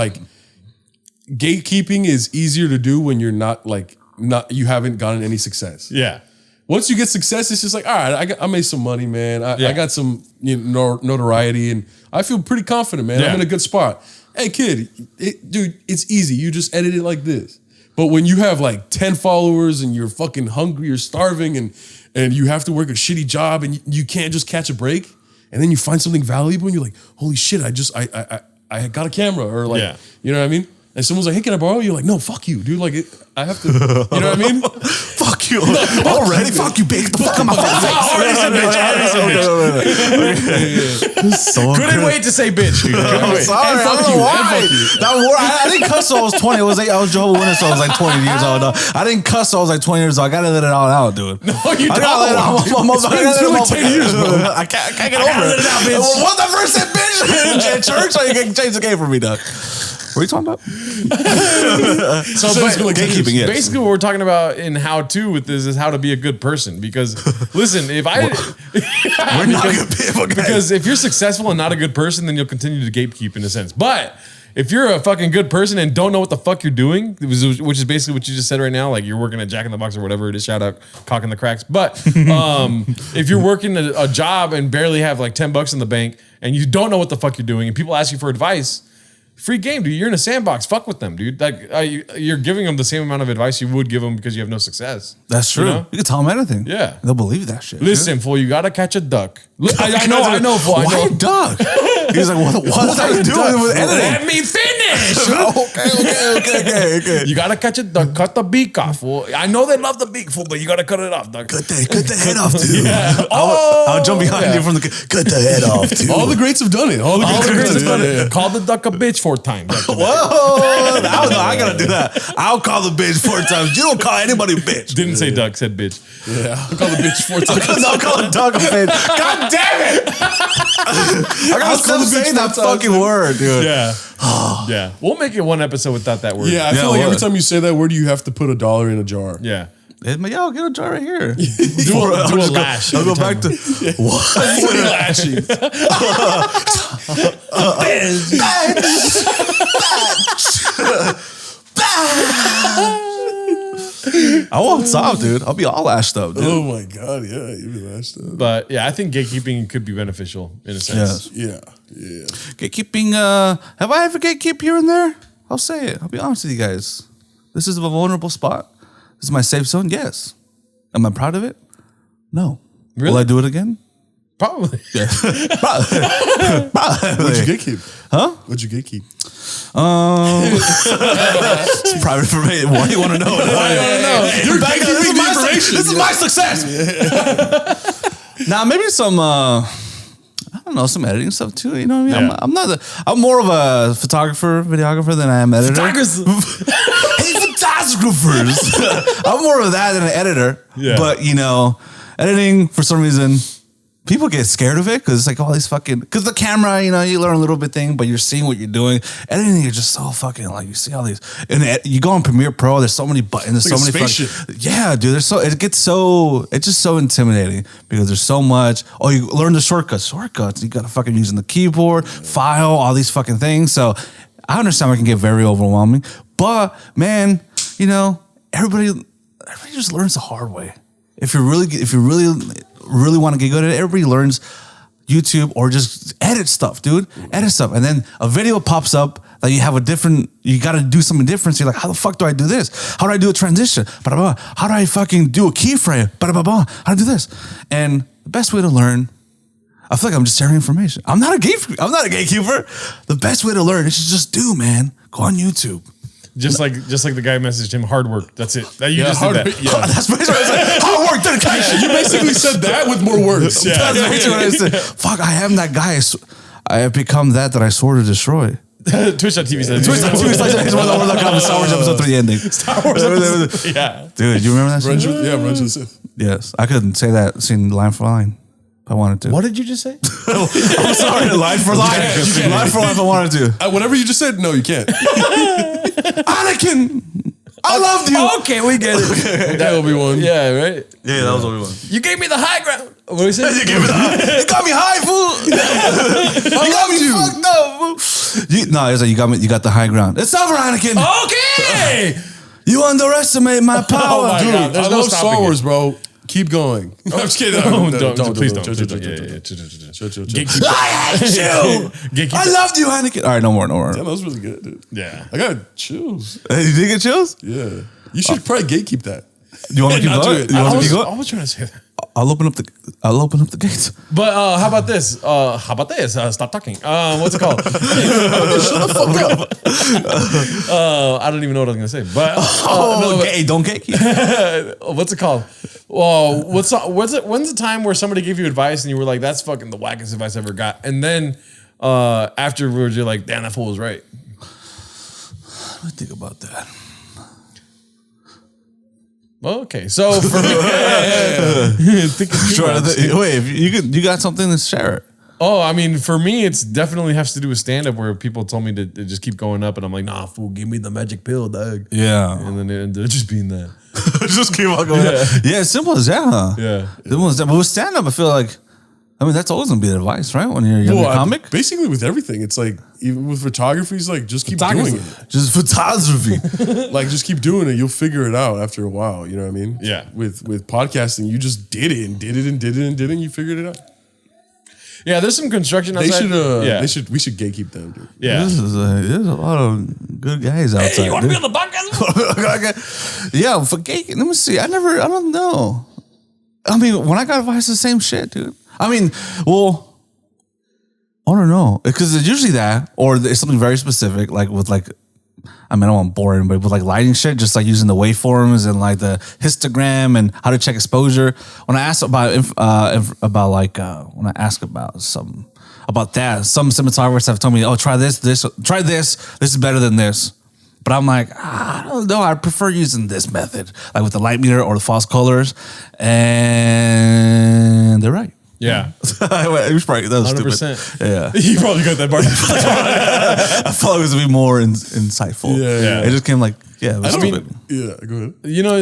gatekeeping is easier to do when you're not you haven't gotten any success. Yeah. Once you get success, it's just like, all right, I made some money, man. I got some notoriety, and I feel pretty confident, man. I'm in a good spot. Hey, kid, dude, it's easy. You just edit it like this. But when you have like 10 followers and you're fucking hungry, you're starving, and you have to work a shitty job, and you can't just catch a break, and then you find something valuable, and you're like, holy shit, I got a camera, or like, you know what I mean? And someone's like, hey, can I borrow? You're like, no, fuck you, dude. Like, I have to, you know what I mean? Fuck you. Already? Fuck you, bitch. The fuck am I Couldn't wait to say bitch, dude. I'm sorry. I don't know why. I didn't cuss till I was 20. I was Jehovah's Witness, so I was like 20 years old. I didn't cuss till I was like 20 years old. I gotta let it all out, dude. No, you don't. It's been like 10 years, bro. I can't get over it. Let it out, bitch. What the first said, bitch? In church, so you can change the game for me, dog. What are you talking about? So gatekeeping, yes. Basically, what we're talking about in how to with this is how to be a good person. Because listen, if we're not good people, guys. Because if you're successful and not a good person, then you'll continue to gatekeep in a sense. But if you're a fucking good person and don't know what the fuck you're doing, which is basically what you just said right now, like you're working at Jack in the Box or whatever it is, shout out Cock in the Cracks. But if you're working a job and barely have like $10 in the bank and you don't know what the fuck you're doing and people ask you for advice, free game, dude. You're in a sandbox. Fuck with them, dude. Like you're giving them the same amount of advice you would give them because you have no success. That's true. You can tell them anything. Yeah, they'll believe that shit. Listen, fool, you gotta catch a duck. I know, fool. Why a duck? He's like, what are you doing with editing? Let me finish. Okay. You gotta catch a duck. Cut the beak off, fool. I know they love the beak, fool, but you gotta cut it off, duck. Cut the head off, dude. Yeah. I'll jump behind you from the cut the head off, dude. All the greats have done it. All the greats have done it. Call the duck a bitch 4 times. Whoa! I gotta do that. I'll call the bitch 4 times. You don't call anybody bitch. Didn't say duck, said bitch. Yeah, I'll call the bitch 4 times. I'll call a duck a bitch. God damn it! I gotta stop saying that fucking word, dude. Yeah. Yeah. We'll make it one episode without that word. Yeah, I feel like every time you say that word, you have to put $1 in a jar. Yeah. Yo, get a jar right here. do a lash. I'll go back to what? 40 lashes. I won't stop, dude. I'll be all lashed up, dude. Oh my god, yeah, you'll be lashed up. But yeah, I think gatekeeping could be beneficial in a sense. Yeah. Gatekeeping. Have I ever gatekeep here and there? I'll say it. I'll be honest with you guys. This is a vulnerable spot. This is my safe zone. Yes. Am I proud of it? No. Really? Will I do it again? Probably. Yeah. Probably. What'd you gatekeep? Huh? What'd you gatekeep? It's private information. Why do you want to know? Why do you want to know? You're gatekeeping the information. This is my success. Now, maybe some, I don't know, some editing stuff too. You know what I mean? Yeah. I'm more of a photographer, videographer than I am editor. Hey, photographers. I'm more of that than an editor. Yeah. But, you know, editing, for some reason, people get scared of it because it's like all these fucking, because the camera, you know, you learn a little bit thing, but you're seeing what you're doing. Editing is just so fucking, like, you see all these, and you go on Premiere Pro, there's so many buttons, there's like so many fucking, yeah, dude, it's just so intimidating because there's so much. Oh, you learn the shortcuts, you gotta fucking using the keyboard, file, all these fucking things. So I understand it can get very overwhelming, but man, you know, everybody just learns the hard way. If you really want to get good at it, everybody learns YouTube or just edit stuff, dude. Edit stuff. And then a video pops up that you got to do something different. So you're like, how the fuck do I do this? How do I do a transition? How do I fucking do a keyframe? How do I do this? And the best way to learn, I feel like I'm just sharing information. I'm not a gatekeeper. The best way to learn is to just do, man. Go on YouTube. Just like the guy messaged him, hard work. That's it. You just did that. Yeah. That's basically what I said. Hard work, dedication. You basically said that with more words. Yeah. That's basically what I said. Fuck, I am that guy. I have become that I swore to destroy. Twitch.tv says. Twitch.tv Star Wars Episode 3 ending. Star Wars episode. Yeah. Dude, you remember that shit? Revenge of the Sith. Yes. I couldn't say that scene line for line. If I wanted to. What did you just say? I'm sorry. Line for line. Line for line if I wanted to. Whatever you just said, no, you can't. Anakin. I loved you. Okay, we get it. That'll be one. Yeah, right. Yeah, that was Obi-Wan. You gave me the high ground. What do you say? You got me high, fool. You got me fucked up, fool. No, it's like you got the high ground. It's over, Anakin. Okay. You underestimate my power. my Dude, God, there's I no love stopping Star Wars, it. bro. Keep going. I'm just kidding. Please don't. I hate you. I loved you, Anakin. All right, no more. That was really good, dude. Yeah. I got chills. Hey, you did get chills? Yeah. You should probably gatekeep that. You want to keep Not going? do it. You want to keep I going? was trying to say that. I'll open up the gates. But how about this? Stop talking. What's it called? Shut the fuck up. I don't even know what I was gonna say. But Don't gatekeep. what's it called? Well, when's the time where somebody gave you advice and you were like, "That's fucking the wackest advice I ever got," and then afterwards you're like, "Damn, that fool was right." Let me think about that. Well, okay, so for me, Wait, if you got something to share it. Oh, I mean, for me, it's definitely has to do with stand up where people told me to just keep going up, and I'm like, nah, fool, give me the magic pill, dog. Yeah. And then it ended up just being that. Just keep on going. Yeah, it's simple as that, huh? Yeah. Simple as that. But with stand up, I feel like, that's always gonna be the advice, right? When you're a younger comic. Basically with everything. It's like, even with photography, it's like, just keep doing it. Just photography. Like, just keep doing it. You'll figure it out after a while. You know what I mean? Yeah. With podcasting, you just did it and did it and did it and did it and you figured it out. Yeah, there's some construction outside. We should gatekeep them, dude. Yeah. There's a lot of good guys outside. Hey, you want to be on the podcast? Yeah, for gay. Let me see. I don't know. I mean, when I got advice, the same shit, dude. I mean, well, I don't know. Because it's usually that, or it's something very specific, like with like, I mean, I don't want to bore anybody, but like lighting shit, just like using the waveforms and like the histogram and how to check exposure. When I ask about that, some cinematographers have told me, oh, try this. This is better than this. But I'm like, I don't know. I prefer using this method, like with the light meter or the false colors. And they're right. Yeah. It was probably, that was 100%. stupid. Yeah. You probably got that part. I thought it was going to be more insightful. Yeah. It just came like, it was stupid. Yeah, go ahead. You know,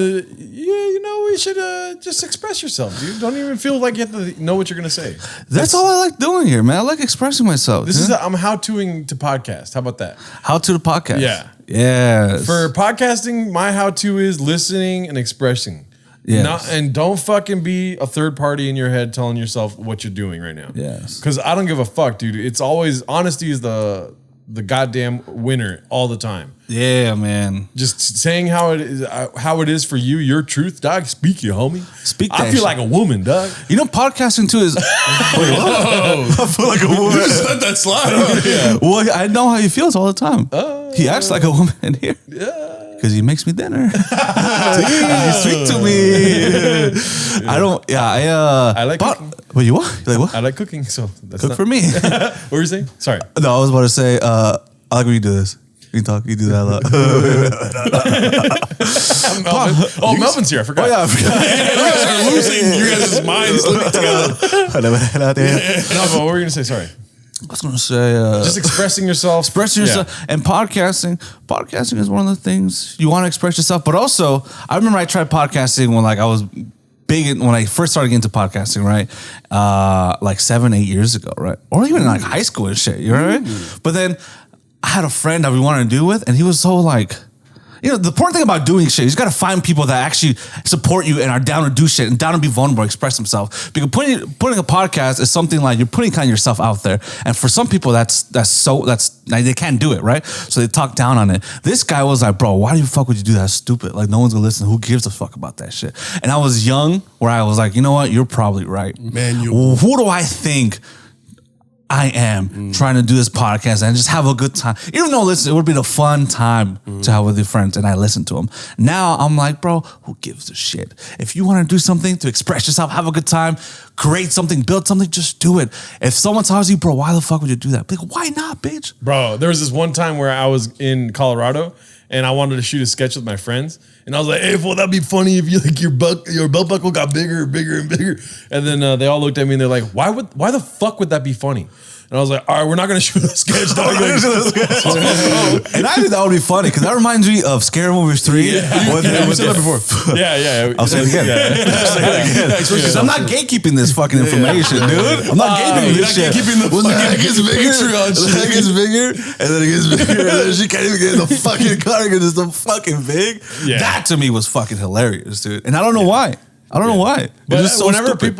we should just express yourself, dude. Don't even feel like you have to know what you're going to say. That's all I like doing here, man. I like expressing myself. This is I'm how-toing to podcast. How about that? How to the podcast. Yeah. Yes. For podcasting, my how-to is listening and expressing. Yes. And don't fucking be a third party in your head telling yourself what you're doing right now. Yes. Because I don't give a fuck, dude. It's always, honesty is the goddamn winner all the time. Yeah, man. Just saying how it is for you, your truth, dog. Speak, you homie. Speak. I feel like a woman, dog. You know, podcasting too is. Wait, what? I feel like a woman. You just let that slide. Yeah. Well, I know how he feels all the time. He acts like a woman here. Yeah. Because he makes me dinner. He's sweet to me. I don't. Yeah, I like cooking. Wait, you what? You like what? I like cooking, so that's Cook for me. What were you saying? Sorry. No, I was about to say. I like when you do this. You talk. You do that a lot. Melvin. Melvin's here. I forgot. Oh yeah, I forgot. You guys are losing. You guys' minds living together. No, but what were you gonna say? Sorry. I was gonna say Just expressing yourself. and podcasting is one of the things you want to express yourself, but also I remember I tried podcasting when like I was big when I first started getting into podcasting, right? Like 7-8 years ago, right? Or even in like high school and shit, you know what I mean? But then I had a friend that we wanted to do with, and he was so like, you know, the important thing about doing shit, you just got to find people that actually support you and are down to do shit and down to be vulnerable, express themselves. Because putting a podcast is something like you're putting kind of yourself out there. And for some people, that's like, they can't do it, right? So they talk down on it. This guy was like, bro, why the fuck would you do that? That's stupid. Like, no one's gonna listen. Who gives a fuck about that shit? And I was young, where I was like, you know what? You're probably right. Man, who do I think I am trying to do this podcast and just have a good time? Even though, listen, it would be a fun time to have with your friends, and I listen to them. Now I'm like, bro, who gives a shit? If you want to do something to express yourself, have a good time, create something, build something, just do it. If someone tells you, bro, why the fuck would you do that? Be like, why not, bitch? Bro, there was this one time where I was in Colorado and I wanted to shoot a sketch with my friends. And I was like, hey, fool, that'd be funny if you like your belt buckle got bigger and bigger and bigger. And then they all looked at me and they're like, why the fuck would that be funny? And I was like, all right, we're not gonna shoot a sketch, dog. And I think that would be funny because that reminds me of Scary Movies 3. You said that before. Yeah. I'll say it again. I'm not gatekeeping this fucking information, dude. I'm not gatekeeping this shit. Gatekeeping the it gets bigger, and then it gets bigger, and then she can't even get in the fucking car because it's so fucking big. Yeah. That to me was fucking hilarious, dude. And I don't know why. I don't know why. But It's just so whenever stupid.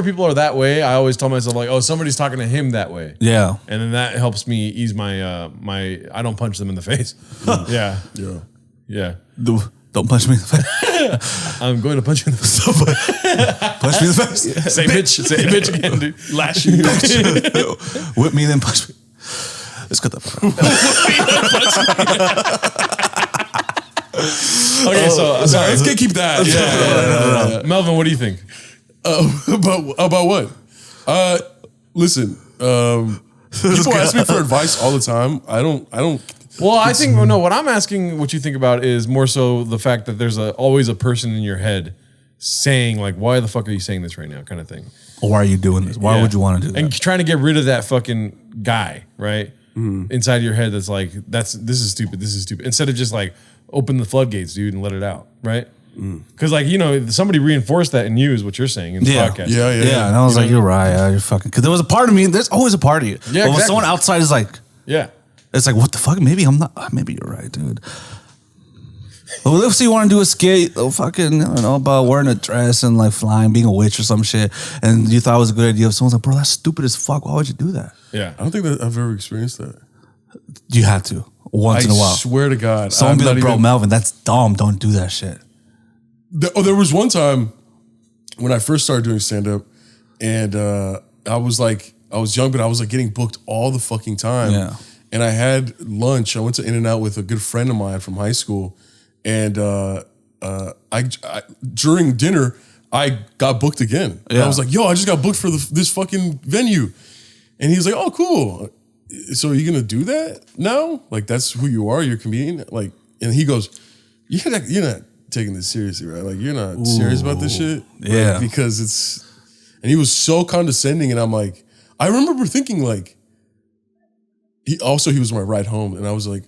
people are that way, I always tell myself like, oh, somebody's talking to him that way. Yeah. And then that helps me ease my I don't punch them in the face. Yeah. Don't punch me in the face. I'm going to punch you in the face. Punch me in the face. Say bitch again, dude. Lash you. Whip me, then punch me. Let's cut that part out. Okay, so sorry. Let's keep that. Yeah. Melvin, what do you think? About what? Listen, people ask me for advice all the time. I don't. Well, I think what I'm asking what you think about is more so the fact that there's always a person in your head saying like, why the fuck are you saying this right now, kind of thing. Or why are you doing this? Why would you want to do that? And trying to get rid of that fucking guy, right? Inside your head that's like, this is stupid. Instead of just like, open the floodgates, dude, and let it out, right? Because like, somebody reinforced that in you is what you're saying in the podcast. Yeah. And I was like, you're right. You're fucking. Because there was a part of me. There's always a part of you. Yeah, but when someone outside is like, it's like, what the fuck? Maybe I'm not. Maybe you're right, dude. Well, let's say you want to do a skit, fucking, I don't know, about wearing a dress and like flying, being a witch or some shit, and you thought it was a good idea. Someone's like, bro, that's stupid as fuck. Why would you do that? Yeah. I don't think that I've ever experienced that. You have to once in a while. I swear to God. Someone be like, bro, Melvin, that's dumb. Don't do that shit. There was one time when I first started doing stand-up, and I was young, but I was like getting booked all the fucking time. Yeah. And I had lunch. I went to In-N-Out with a good friend of mine from high school. And I during dinner, I got booked again. Yeah. And I was like, yo, I just got booked for this fucking venue. And he was like, oh, cool. So are you going to do that now? Like, that's who you are? You're a comedian? Like, and he goes, you're not taking this seriously, right? Like, you're not serious about this shit? Yeah. Like, because and he was so condescending. And I'm like, I remember thinking like, he was my ride home, and I was like,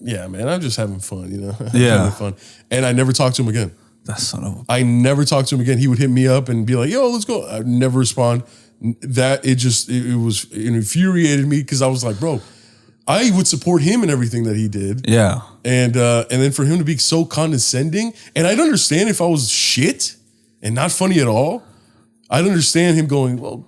yeah, man, I'm just having fun, having fun. And I never talked to him again. That son of a... I never talked to him again. He would hit me up and be like, yo, let's go. I'd never respond. It infuriated me because I was like, bro, I would support him in everything that he did. Yeah. And then for him to be so condescending, and I'd understand if I was shit and not funny at all. I'd understand him going, well,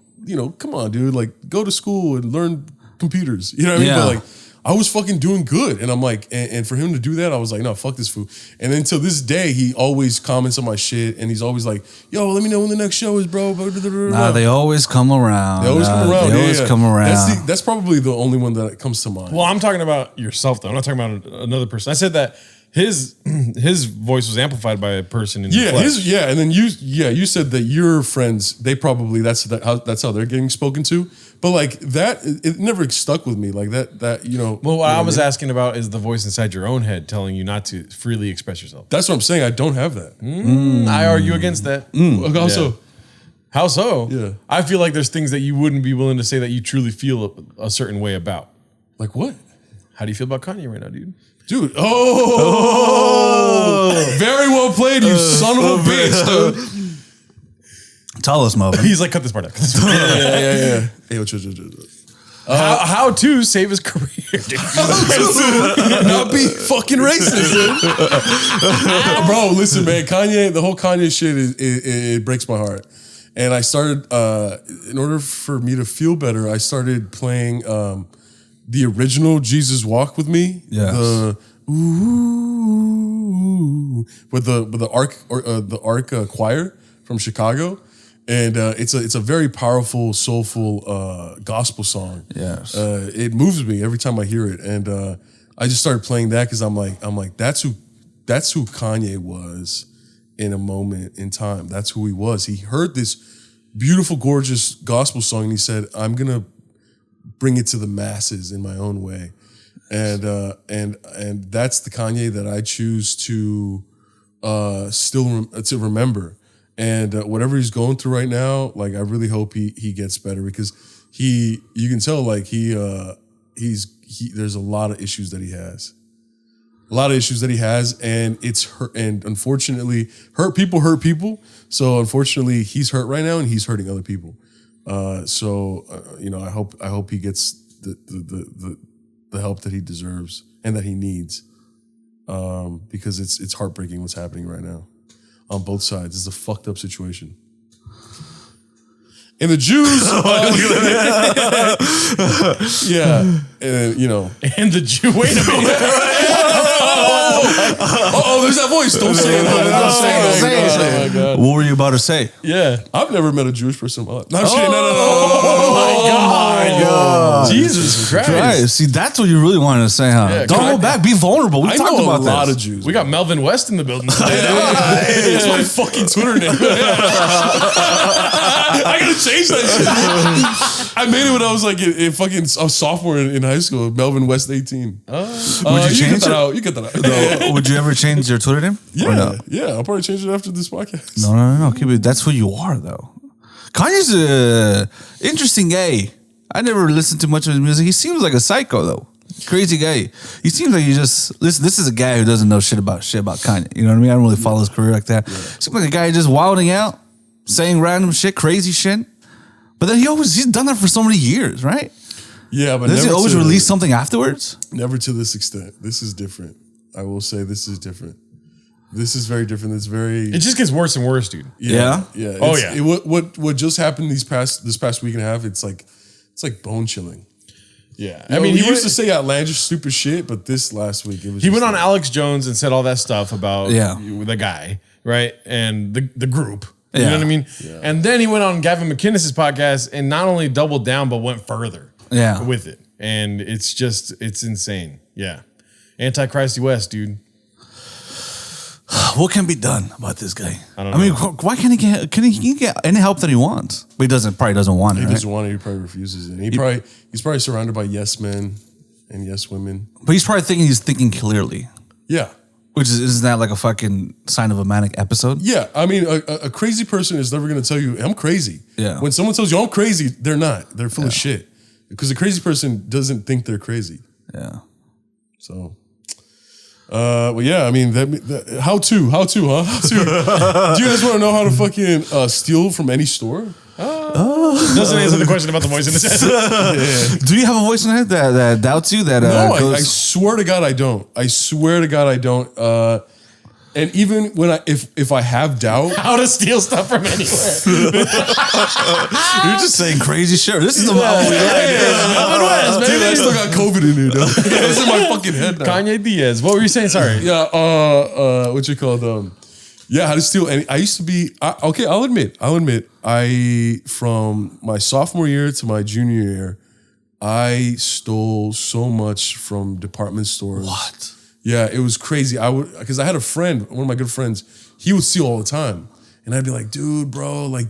come on, dude, like go to school and learn computers, you know what I mean? But like, I was fucking doing good, and I'm like, and for him to do that, I was like, no, fuck this fool. And then till this day, he always comments on my shit, and he's always like, yo, let me know when the next show is, bro. Nah, they always come around. They always come around. They always come around. That's probably the only one that comes to mind. Well, I'm talking about yourself though. I'm not talking about another person. I said that his voice was amplified by a person in the flesh. And then you said that your friends, they probably that's how they're getting spoken to. But like that, it never stuck with me like that. Well, what I was asking about is the voice inside your own head telling you not to freely express yourself. That's what I'm saying. I don't have that. I argue against that. How so? Yeah. I feel like there's things that you wouldn't be willing to say that you truly feel a certain way about. Like what? How do you feel about Kanye right now, dude? Dude, very well played, you son of a bitch, dude. Tell us, Melvin. He's like, cut this part out. Yeah. Hey, how to save his career, dude. Not be fucking racist, bro. Listen, man, Kanye, the whole Kanye shit it breaks my heart. And I started, in order for me to feel better, I started playing the original Jesus Walk With Me. Yes. With the Ark choir from Chicago. And it's a very powerful, soulful gospel song. Yes. It moves me every time I hear it. And I just started playing that because I'm like, that's who Kanye was in a moment in time. That's who he was. He heard this beautiful, gorgeous gospel song and he said, I'm gonna bring it to the masses in my own way. And that's the Kanye that I choose to to remember. And whatever he's going through right now, like I really hope he gets better because you can tell like there's a lot of issues that he has. A lot of issues that he has, and it's hurt. And unfortunately, hurt people. So unfortunately, he's hurt right now, and he's hurting other people. I hope he gets the help that he deserves and that he needs, because it's heartbreaking what's happening right now on both sides. It's a fucked up situation. And the Jews, yeah, and And the Jew. Wait a minute. there's that voice. Don't say it. Don't say it. Oh, what were you about to say? Yeah. I've never met a Jewish person in my life. No, I'm just kidding. Oh my God. Jesus Christ. Right. See, that's what you really wanted to say, huh? Yeah, Don't hold back. Be vulnerable. We I talked know about a lot this. of Jews. We got Melvin West in the building today. It's my fucking Twitter name. I gotta change that shit. I made it when I was like a sophomore in high school. Melvin West 18. Would you change it? You get that out. No. Would you ever change your Twitter name? Or no? Yeah. I'll probably change it after this podcast. No. Keep it. That's who you are, though. Kanye's a interesting guy. I never listened to much of his music. He seems like a psycho, though. Crazy guy. He seems like this is a guy who doesn't know shit about Kanye. You know what I mean? I don't really follow his career like that. Seems like a guy just wilding out, saying random shit, crazy shit. But then he's done that for so many years, right? Yeah, but does he always release something afterwards? Never to this extent. This is different. I will say this is different. This is very different. It just gets worse and worse, dude. Yeah. Oh yeah. What just happened this past week and a half? It's like bone chilling. Yeah. I mean, he used to say outlandish, stupid shit, but this last week it was. He went on Alex Jones and said all that stuff about the guy, right, and the group. You know what I mean? Yeah. And then he went on Gavin McInnes' podcast and not only doubled down but went further. With it, and it's insane. Yeah, Antichrist West, dude. What can be done about this guy? I don't know. I mean, why can't he get? Can he get any help that he wants? But he probably doesn't want it. He doesn't want it. He probably refuses it. And he's probably surrounded by yes men and yes women. But he's probably thinking clearly. Yeah. Which isn't that like a fucking sign of a manic episode? Yeah, I mean, a crazy person is never going to tell you I'm crazy. Yeah. When someone tells you I'm crazy, they're not. They're full of shit. Because a crazy person doesn't think they're crazy. Yeah. So. Well, yeah, I mean, how to, huh? How to. Do you guys want to know how to fucking steal from any store? Doesn't answer the question about the voice in his head. Do you have a voice in your head that doubts you? No, I swear to God, I don't. I swear to God, I don't. And even when if I have doubt, how to steal stuff from anywhere. You're just saying crazy shit. This is the Melvin West. Maybe I still got COVID in here, though. It's in my fucking head now. Kanye Diaz. What were you saying? Sorry. Yeah. What you call them? Yeah, how to steal. And I used to be okay. I'll admit. From my sophomore year to my junior year, I stole so much from department stores. What? Yeah, it was crazy. Because I had a friend, one of my good friends, he would steal all the time. And I'd be like, dude, bro, like,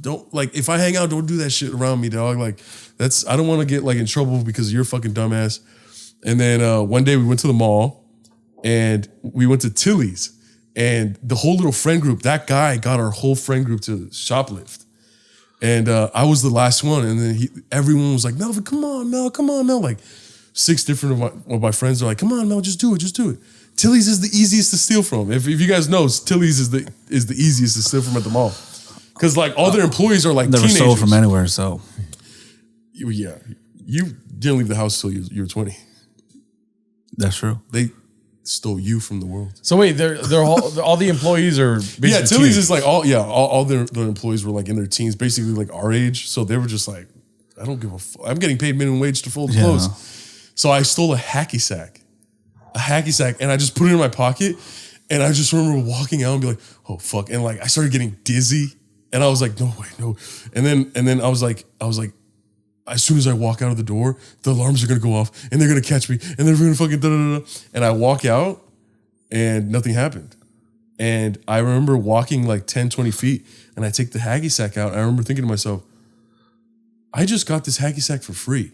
don't, like, if I hang out, don't do that shit around me, dog. Like, I don't want to get, like, in trouble because you're a fucking dumbass. And then one day we went to the mall and we went to Tilly's. And the whole little friend group, that guy got our whole friend group to shoplift. And I was the last one. And then everyone was like, Melvin, come on, Mel. Like, 6 different of my friends are like, come on, Mel, just do it. Tilly's is the easiest to steal from. If you guys know, Tilly's is the easiest to steal from at the mall. Because like all their employees are like never teenagers. stole from anywhere, so. Yeah. You didn't leave the house till you were 20. That's true. They stole you from the world. So wait, they're all the employees are basically Tilly's teens. Is like all their employees were like in their teens, basically like our age. So they were just like, I don't give a fuck. I'm getting paid minimum wage to fold clothes. So I stole a hacky sack, and I just put it in my pocket. And I just remember walking out and be like, oh fuck. And like, I started getting dizzy and I was like, no way, no. And then I was like, as soon as I walk out of the door, the alarms are going to go off and they're going to catch me and they're going to fucking da-da-da-da. And I walk out and nothing happened. And I remember walking like 10, 20 feet and I take the hacky sack out. And I remember thinking to myself, I just got this hacky sack for free.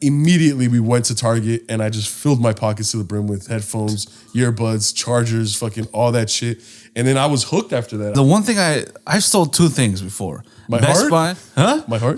immediately we went to Target and I just filled my pockets to the brim with headphones, earbuds, chargers, fucking all that shit. And then I was hooked after that. The one thing I've sold 2 things before. My Best heart? Buy, huh? My heart?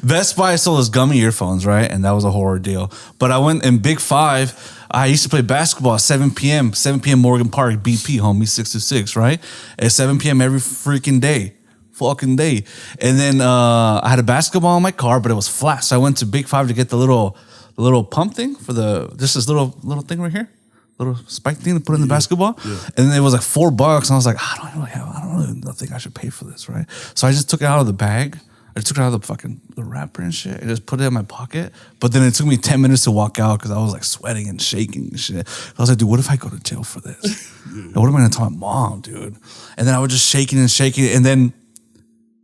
Best Buy sold us gummy earphones, right? And that was a horror deal. But I went in Big 5. I used to play basketball at 7 p.m. 7 p.m. Morgan Park, BP, homie, 626, right? At 7 p.m. every freaking day. Fucking day. And then I had a basketball in my car, but it was flat. So I went to Big 5 to get the little pump thing for just this little thing right here. Little spike thing to put in the basketball. Yeah. And then it was like $4. And I was like, I don't think I should pay for this, right? So I just took it out of the bag. I just took it out of the wrapper and shit. And just put it in my pocket. But then it took me 10 minutes to walk out because I was like sweating and shaking and shit. I was like, dude, what if I go to jail for this? What am I going to tell my mom, dude? And then I was just shaking and shaking. And then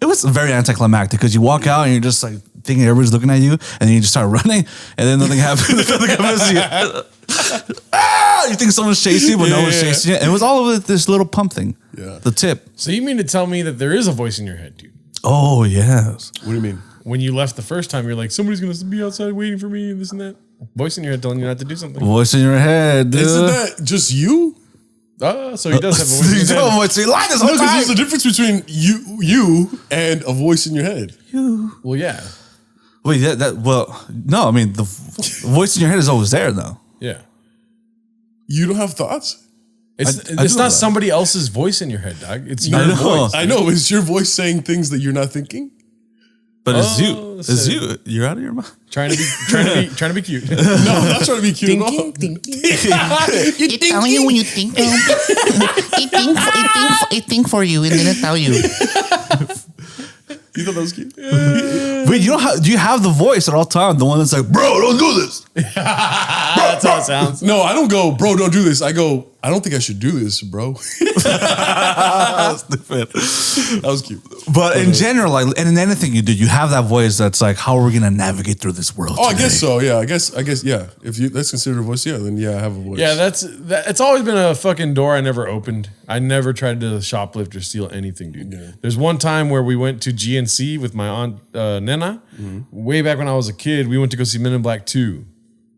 it was very anticlimactic because you walk out and you're just like thinking everybody's looking at you. And then you just start running. And then nothing happens. You think someone's chasing you, but no one's chasing you. And it was all over this little pump thing. Yeah. The tip. So you mean to tell me that there is a voice in your head, dude? Oh, yes. What do you mean? When you left the first time, you're like, somebody's going to be outside waiting for me and this and that. Voice in your head telling you not to do something. Voice in your head, dude. Isn't that just you? So he does have a voice in his head. So he lied this whole time. Because there's a difference between you and a voice in your head. Well, yeah. Wait, no, I mean, the voice in your head is always there, though. Yeah. You don't have thoughts? It's not somebody else's voice in your head, dog. It's your voice. I know. It's your voice saying things that you're not thinking. But it's you. It's you. You're out of your mind. Trying to be cute. No, I'm not trying to be cute at all. It telling you when you think. It think for you and then it tell you. You thought that was cute? Wait, do you have the voice at all times? The one that's like, bro, don't do this. That's how it sounds. No, I don't go, bro, don't do this. I go, I don't think I should do this, bro. Stupid. That was cute. But in general, like, and in anything you do, you have that voice that's like, how are we gonna navigate through this world? Oh, today? I guess so. Yeah, I guess. Yeah. If that's considered a voice, then I have a voice. Yeah, it's always been a fucking door I never opened. I never tried to shoplift or steal anything, dude. Yeah. There's one time where we went to GNC with my aunt Nena. Way back when I was a kid, we went to go see Men in Black 2.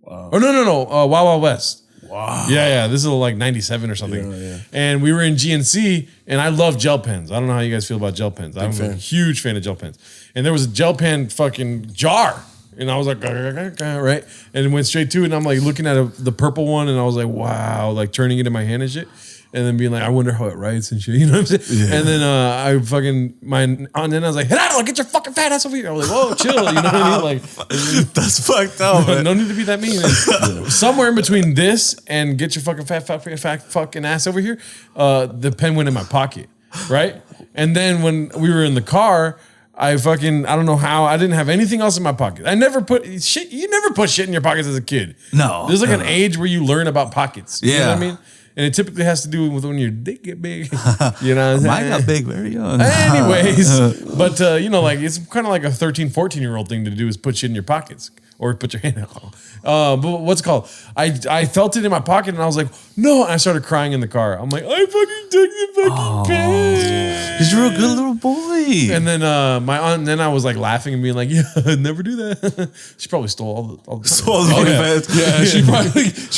Wow. Oh no, Wild Wild West. Wow. Yeah. This is like 97 or something. Yeah. And we were in GNC, and I love gel pens. I don't know how you guys feel about gel pens. I'm a huge fan of gel pens. And there was a gel pen fucking jar. And I was like, right? And it went straight to it. And I'm like looking at the purple one, and I was like, wow, like turning it in my hand and shit. And then being like, I wonder how it writes and shit. You know what I'm saying? Yeah. And then my aunt and I was like, Gerardo, get your fucking fat ass over here. I was like, whoa, chill. You know what I mean? Like, that's fucked up. No need to be that mean. And somewhere in between this and get your fucking fat fucking ass over here, the pen went in my pocket, right? And then when we were in the car, I don't know how, I didn't have anything else in my pocket. I never put shit. You never put shit in your pockets as a kid. No. There's like an age where you learn about pockets. Yeah. You know what I mean? And it typically has to do with when your dick get big. You know what I'm saying? Mine got big very young. Anyways, but like it's kind of like a 13, 14-year-old thing to do is put shit in your pockets or put your hand out. But what's it called? I felt it in my pocket and I was like, no. And I started crying in the car. I'm like, I fucking took the fucking pen. Because you're a good little boy. And then my aunt, and then I was like laughing and being like, yeah, I'd never do that. She probably stole all the pens. Yeah, she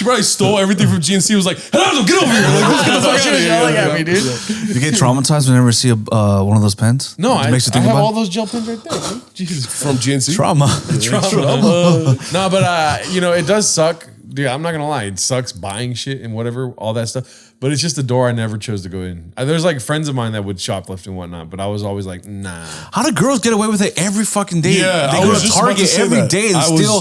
probably stole everything from GNC. Was like, hello, get over here. Like, get the fuck out of here. Yelling at me, dude. You get traumatized whenever you see one of those pens? No, I have all those gel pens right there. Dude. Jesus. From GNC? Trauma. No, but it does suck. Dude, I'm not gonna lie. It sucks buying shit and whatever, all that stuff. But it's just a door I never chose to go in. There's like friends of mine that would shoplift and whatnot, but I was always like, nah. How do girls get away with it every fucking day? Yeah, they go to Target every day and steal.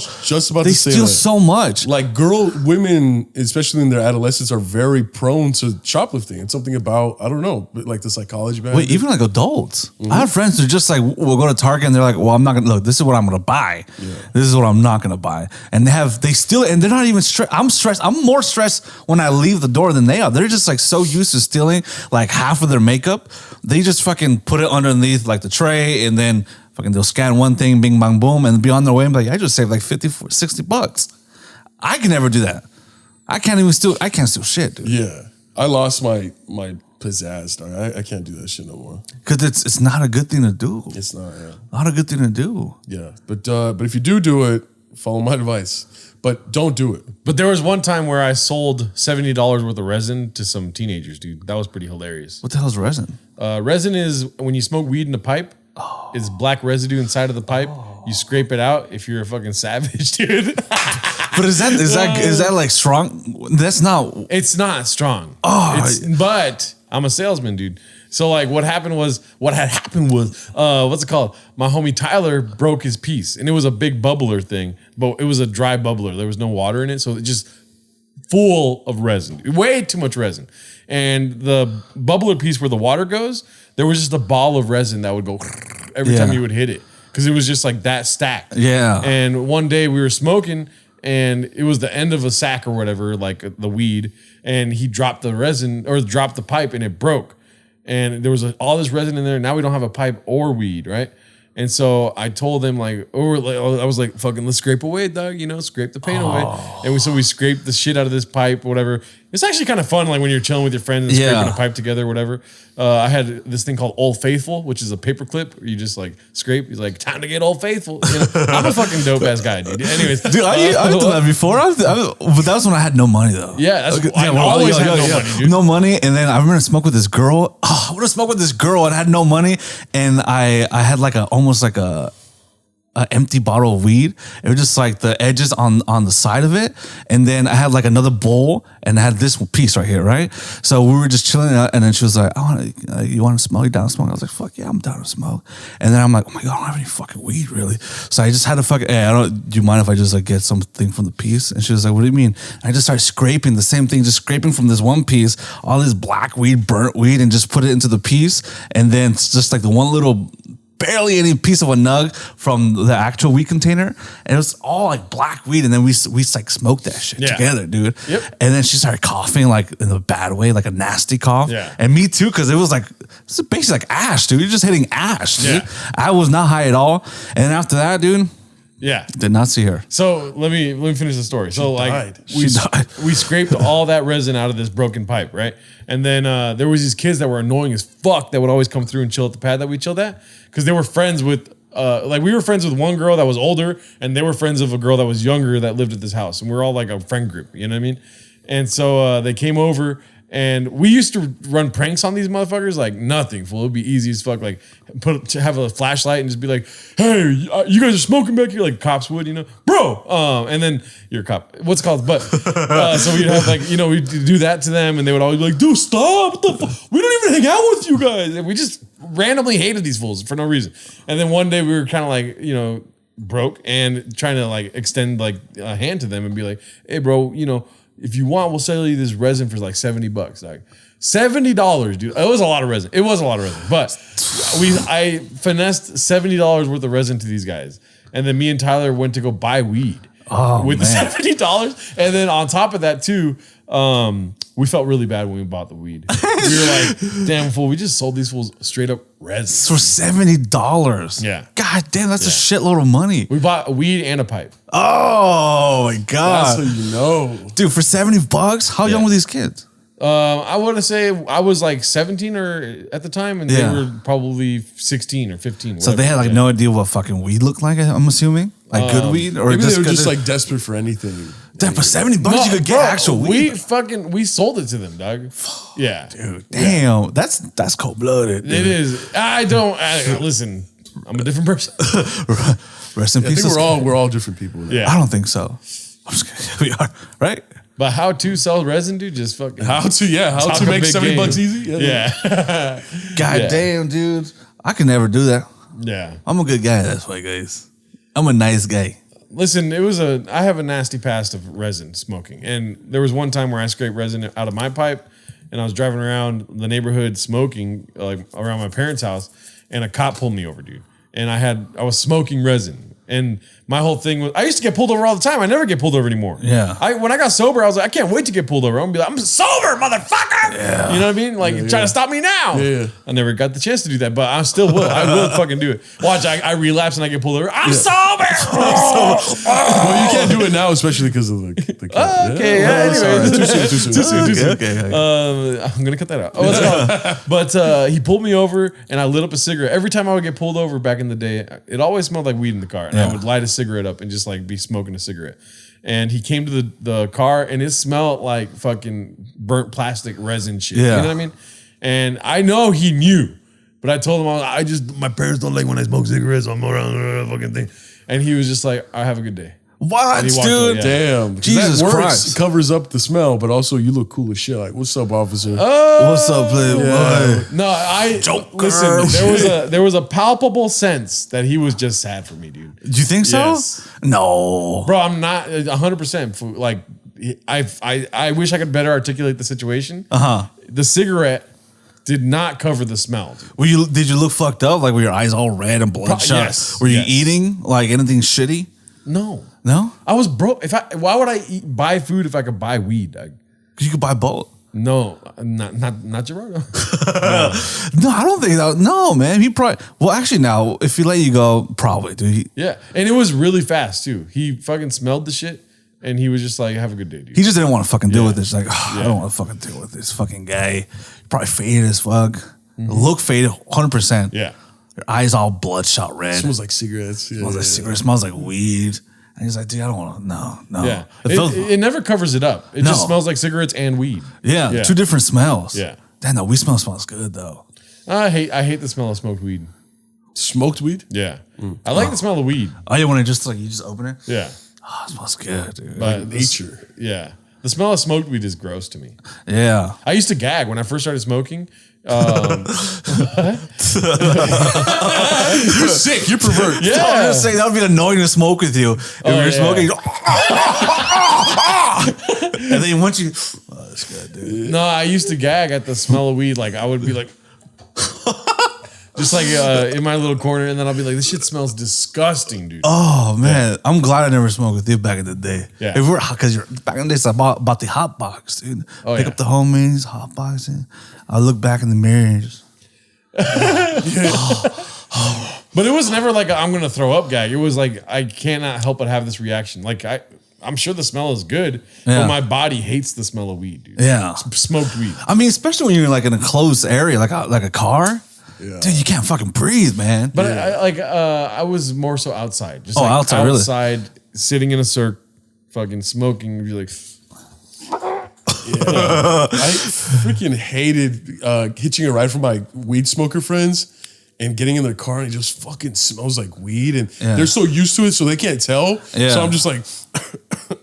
They steal so much. Like women, especially in their adolescence, are very prone to shoplifting. It's something about, I don't know, like the psychology behind it. Wait, even like adults. I have friends who are just like, we'll go to Target and they're like, well, I'm not gonna look. This is what I'm gonna buy. Yeah. This is what I'm not gonna buy. And they steal it, and they're not even stressed. I'm stressed. I'm more stressed when I leave the door than they are. They're just like so used to stealing like half of their makeup. They just fucking put it underneath like the tray, and then fucking they'll scan one thing, bing, bang, boom, and be on their way. And be like, I just saved like $50-$60. I can never do that. I can't steal shit, dude. Yeah. I lost my pizzazz, dog. I can't do that shit no more. Because it's not a good thing to do. It's not. Yeah. Not a good thing to do. Yeah, but if you do it, follow my advice. But don't do it. But there was one time where I sold $70 worth of resin to some teenagers, dude. That was pretty hilarious. What the hell is resin? Resin is when you smoke weed in a pipe. It's black residue inside of the pipe. You scrape it out if you're a fucking savage, dude. But is that like strong? That's not. It's not strong. Oh, but I'm a salesman, dude. So like what had happened was what's it called? My homie Tyler broke his piece, and it was a big bubbler thing, but it was a dry bubbler. There was no water in it, so it just full of resin, way too much resin. And the bubbler piece where the water goes, there was just a ball of resin that would go every time you would hit it, because it was just like that stacked. Yeah. And one day we were smoking, and it was the end of a sack or whatever, like the weed, and he dropped the resin or dropped the pipe, and it broke. And there was all this resin in there. Now we don't have a pipe or weed, right? And so I told them I was like, fucking, let's scrape away, dog. Scrape the paint away. And we scraped the shit out of this pipe, whatever. It's actually kind of fun, like when you're chilling with your friends and scraping a pipe together, whatever. I had this thing called Old Faithful, which is a paper clip where you just like scrape. You're like, time to get Old Faithful. I'm a fucking dope ass guy, dude. Anyways, dude, I've done that before. But that was when I had no money though. Yeah, I always had no money, dude. No money, and then I remember smoke with this girl. I would have smoked with this girl and had no money, and I had like almost like a empty bottle of weed. It was just like the edges on the side of it, and then I had like another bowl, and I had this piece right here, right? So we were just chilling out, and then she was like, you want to smoke? You down to smoke? I was like, fuck yeah, I'm down to smoke. And then I'm like, oh my god, I don't have any fucking weed, really. So I just had to fucking, hey, do you mind if I just like get something from the piece? And she was like, what do you mean? And I just started scraping the same thing, just scraping from this one piece, all this black weed, burnt weed, and just put it into the piece, and then it's just like the one little barely any piece of a nug from the actual weed container, and it was all like black weed, and then we like smoked that shit together, dude. Yep. And then she started coughing like in a bad way, like a nasty cough. Yeah. And me too, because it was basically like ash, dude. You're just hitting ash, dude. Yeah. I was not high at all. And then after that, dude, did not see her. So let me finish the story. So She died. we scraped all that resin out of this broken pipe, right? And then there was these kids that were annoying as fuck that would always come through and chill at the pad that we chilled at, because they were friends with we were friends with one girl that was older, and they were friends of a girl that was younger that lived at this house, and we were all like a friend group, you know what I mean? And so they came over. And we used to run pranks on these motherfuckers like nothing, fool. It'd be easy as fuck. Like have a flashlight and just be like, "Hey, you guys are smoking back here," like cops would, bro. And then you're a cop. What's it called? But so we'd have we'd do that to them, and they would always be like, "Dude, stop! What the fuck? We don't even hang out with you guys." And we just randomly hated these fools for no reason. And then one day we were kind of like, broke and trying to like extend like a hand to them and be like, "Hey, bro, if you want, we'll sell you this resin for like $70, like $70, dude." It was a lot of resin. But I finessed $70 worth of resin to these guys, and then me and Tyler went to go buy weed with the $70, and then on top of that too, we felt really bad when we bought the weed. We were like, "Damn fool, we just sold these fools straight up resin for $70." Yeah, god damn, that's a shitload of money. We bought a weed and a pipe. Oh my god, that's what you know, dude. For $70, how young were these kids? I want to say I was like 17 or at the time, and they were probably 16 or 15. So they had like no idea what fucking weed looked like. I'm assuming like good weed, or maybe they were just like desperate for anything. Damn, for $70 you could get actual weed. We sold it to them, dog. Yeah, dude. Damn, that's cold blooded. It is. I listen. I'm a different person. Rest in peace. I think we're all different people. Now. Yeah, I don't think so. I'm just kidding. We are, right? But how to sell resin, dude? Just fucking how to make $70 easy? Yeah. God damn, dude. I can never do that. Yeah. I'm a good guy. That's why, guys. I'm a nice guy. Listen, I have a nasty past of resin smoking. And there was one time where I scraped resin out of my pipe, and I was driving around the neighborhood smoking, like around my parents' house, and a cop pulled me over, dude. And I was smoking resin. And my whole thing was, I used to get pulled over all the time. I never get pulled over anymore. Yeah. When I got sober, I was like, I can't wait to get pulled over. I'm gonna be like, I'm sober, motherfucker. Yeah. You know what I mean? Like, try to stop me now. Yeah. I never got the chance to do that, but I still will. I will fucking do it. Watch, I relapse and I get pulled over. I'm sober. Well, you can't do it now, especially because of the Okay, anyway. Too soon. Okay. I'm gonna cut that out. Oh, it's but he pulled me over and I lit up a cigarette. Every time I would get pulled over back in the day, it always smelled like weed in the car. And I would light a cigarette up and just like be smoking a cigarette. And he came to the car and it smelled like fucking burnt plastic resin shit. Yeah. You know what I mean? And I know he knew, but I told him my parents don't like when I smoke cigarettes. I'm around the fucking thing. And he was just like, I have a good day. What, And he walked dude? away, Damn. Jesus that works, Christ. covers up the smell, but also you look cool as shit. Like, what's up, officer? What's up, playboy? No, Joker. Listen, there was a palpable sense that he was just sad for me, dude. Do you think so? Yes. No. Bro, I'm not 100%. Like, I wish I could better articulate the situation. The cigarette did not cover the smell, dude. Did you look fucked up? Like, were your eyes all red and bloodshot? Yes. Were you Yes. eating like anything shitty? No. No? I was broke. Why would I buy food if I could buy weed? Because you could buy both. No, not Gerardo. No, I don't think that. No, man. He probably. Well, actually, now if he let you go, probably, dude. Yeah, and it was really fast too. He fucking smelled the shit, and he was just like, "Have a good day, dude." He just didn't want to fucking deal with this. Like, I don't want to fucking deal with this fucking guy. Probably faded as fuck. Look faded, 100%. Yeah. Your eyes all bloodshot red. Smells like cigarettes. Yeah, Smells like cigarettes. Smells like weed. And he's like, dude, I don't want to. No. Yeah, It it never covers it up. It just No. smells like cigarettes and weed. yeah, two different smells. Yeah. Damn, the weed smells good though. I hate the smell of smoked weed. Smoked weed? Yeah, I like the smell of weed. Oh, you want to just like you just open it? Yeah, Oh, it smells good, dude. but Nature. Yeah, the smell of smoked weed is gross to me. Yeah. I used to gag when I first started smoking. You're sick. You're pervert. Yeah, I was just saying that would be annoying to smoke with you. If you're yeah. smoking, you go, and then once you, oh, that's good, dude. No, I used to gag at the smell of weed. Like I would be like, just like in my little corner, and then I'll be like, "This shit smells disgusting, dude." Oh man, I'm glad I never smoked with you back in the day. Yeah. If we're because you're back in the days, I bought the hot box, dude. Oh, Pick yeah. up the homies, hot boxing. I look back in the mirror and just. But it was never like I'm gonna throw up gag. It was like I cannot help but have this reaction. Like I'm sure the smell is good, Yeah. but my body hates the smell of weed, dude. Yeah. Smoked weed. I mean, especially when you're like in a closed area, like a car. Yeah. Dude, you can't fucking breathe, man. But I was more so outside. Just Oh, like outside, really? outside, sitting in a circle, fucking smoking. Be like, I freaking hated hitching a ride for my weed smoker friends and getting in their car and it just fucking smells like weed and they're so used to it so they can't tell. Yeah. So I'm just like,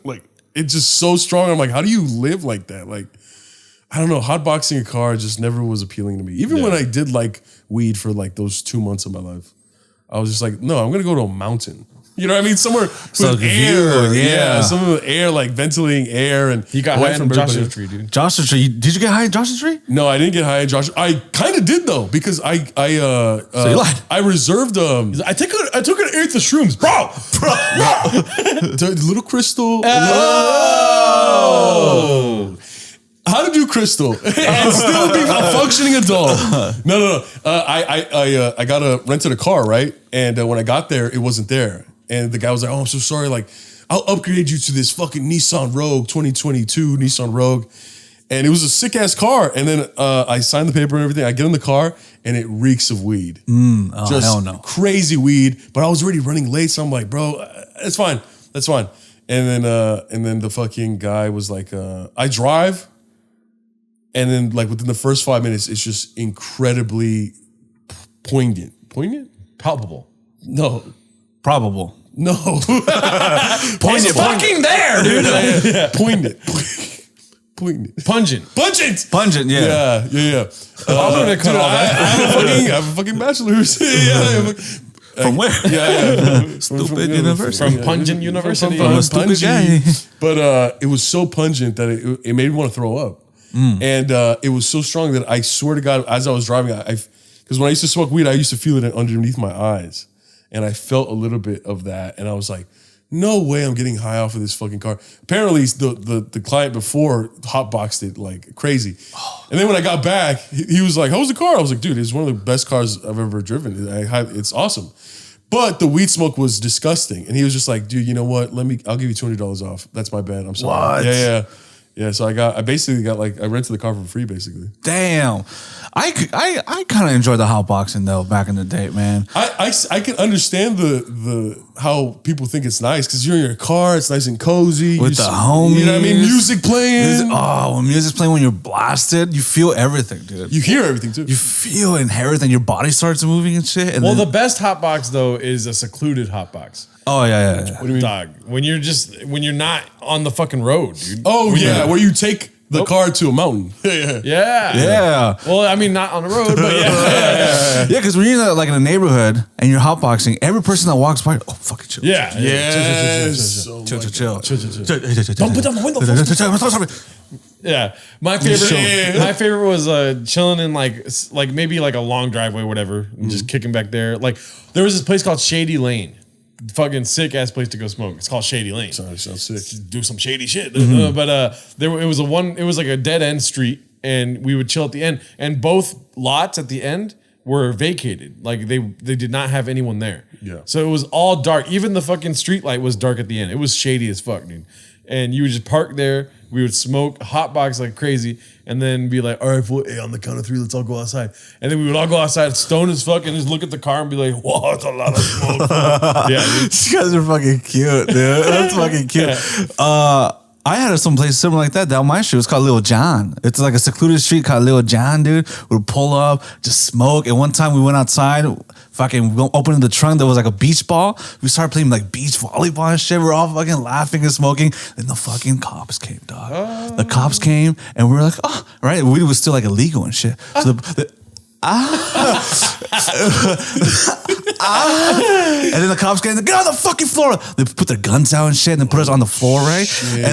like it's just so strong. I'm like, how do you live like that? Like, I don't know. Hotboxing a car just never was appealing to me. Even when I did like weed for like those 2 months of my life, I was just like, no, I'm gonna go to a mountain. You know what I mean? Somewhere with air. yeah. Somewhere with air, like ventilating air and you got away high from everybody. Joshua Tree, dude. Joshua Tree. Did you get high in Joshua Tree? No, I didn't get high in Josh. I kind of did though because you lied. I reserved I took an eighth of shrooms, bro. the little crystal. Oh. How to do crystal and still be a functioning adult? No. I rented a car, right? And when I got there, it wasn't there. And the guy was like, "Oh, I'm so sorry. Like, I'll upgrade you to this fucking Nissan Rogue 2022 Nissan Rogue." And it was a sick ass car. And then I signed the paper and everything. I get in the car and it reeks of weed. Oh, Just hell no. crazy weed. But I was already running late, so I'm like, bro, it's fine. That's fine. And then the fucking guy was like, I drive. And then like within the first 5 minutes, it's just incredibly poignant. Poignant? Palpable. No. Probable. No. It's fucking there, dude. Poignant. Poignant. Pungent. Pungent. Pungent, yeah. Yeah. I'm gonna cut all that. I have a fucking bachelor's. From where? Yeah. Stupid university. From Pungent University. From a stupid guy. But it was so pungent that it made me want to throw up. And it was so strong that I swear to God, as I was driving, because when I used to smoke weed, I used to feel it underneath my eyes. and I felt a little bit of that, and I was like, no way I'm getting high off of this fucking car. Apparently the client before hotboxed it like crazy. And then when I got back, he was like, how was the car? I was like, dude, it's one of the best cars I've ever driven. It's awesome. But the weed smoke was disgusting. And he was just like, dude, you know what? I'll give you $200 off. That's my bad. I'm sorry. What? Yeah. So I basically got I rented the car for free basically. Damn. I kind of enjoyed the hotboxing though back in the day, man. I can understand the how people think it's nice because you're in your car, it's nice and cozy with the homies. You know what I mean? Music playing. When music's playing, when you're blasted, you feel everything, dude. You hear everything too. You feel and everything. Your body starts moving and shit. And the best hotbox though is a secluded hotbox. Oh yeah. What do you mean? Dog. When you're not on the fucking road, dude. Oh yeah, where you take the car to a mountain. Yeah. Well, I mean, not on the road, but yeah. Yeah, because when you're in a neighborhood and you're hotboxing, every person that walks by, fucking chill. Yeah. Chill. Don't put down the window. Yeah, my favorite was chilling in like maybe like a long driveway, whatever, and just kicking back there. Like there was this place called Shady Lane. Fucking sick ass place to go smoke. It's called Shady Lane. Sounds sick. Do some shady shit. But it was like a dead end street, and we would chill at the end. And both lots at the end were vacated. Like they did not have anyone there. Yeah. So it was all dark. Even the fucking street light was dark at the end. It was shady as fuck, dude. And you would just park there. We would smoke hotbox like crazy, and then be like, all right, hey, on the count of 3, let's all go outside. And then we would all go outside, stoned as fuck, and just look at the car and be like, whoa, it's a lot of smoke. Yeah, dude. These guys are fucking cute, dude. That's fucking cute. Yeah. I had some place similar like that down my street. It's called Little John. It's like a secluded street called Little John, dude. We'd pull up, just smoke. And one time we went outside, fucking opened the trunk. There was like a beach ball. We started playing like beach volleyball and shit. We're all fucking laughing and smoking. Then the fucking cops came, dog. The cops came and we were like, oh, right. Weed was still like illegal and shit. So and then the cops get on the fucking floor. They put their guns out and shit and then put us on the floor, right? Shit.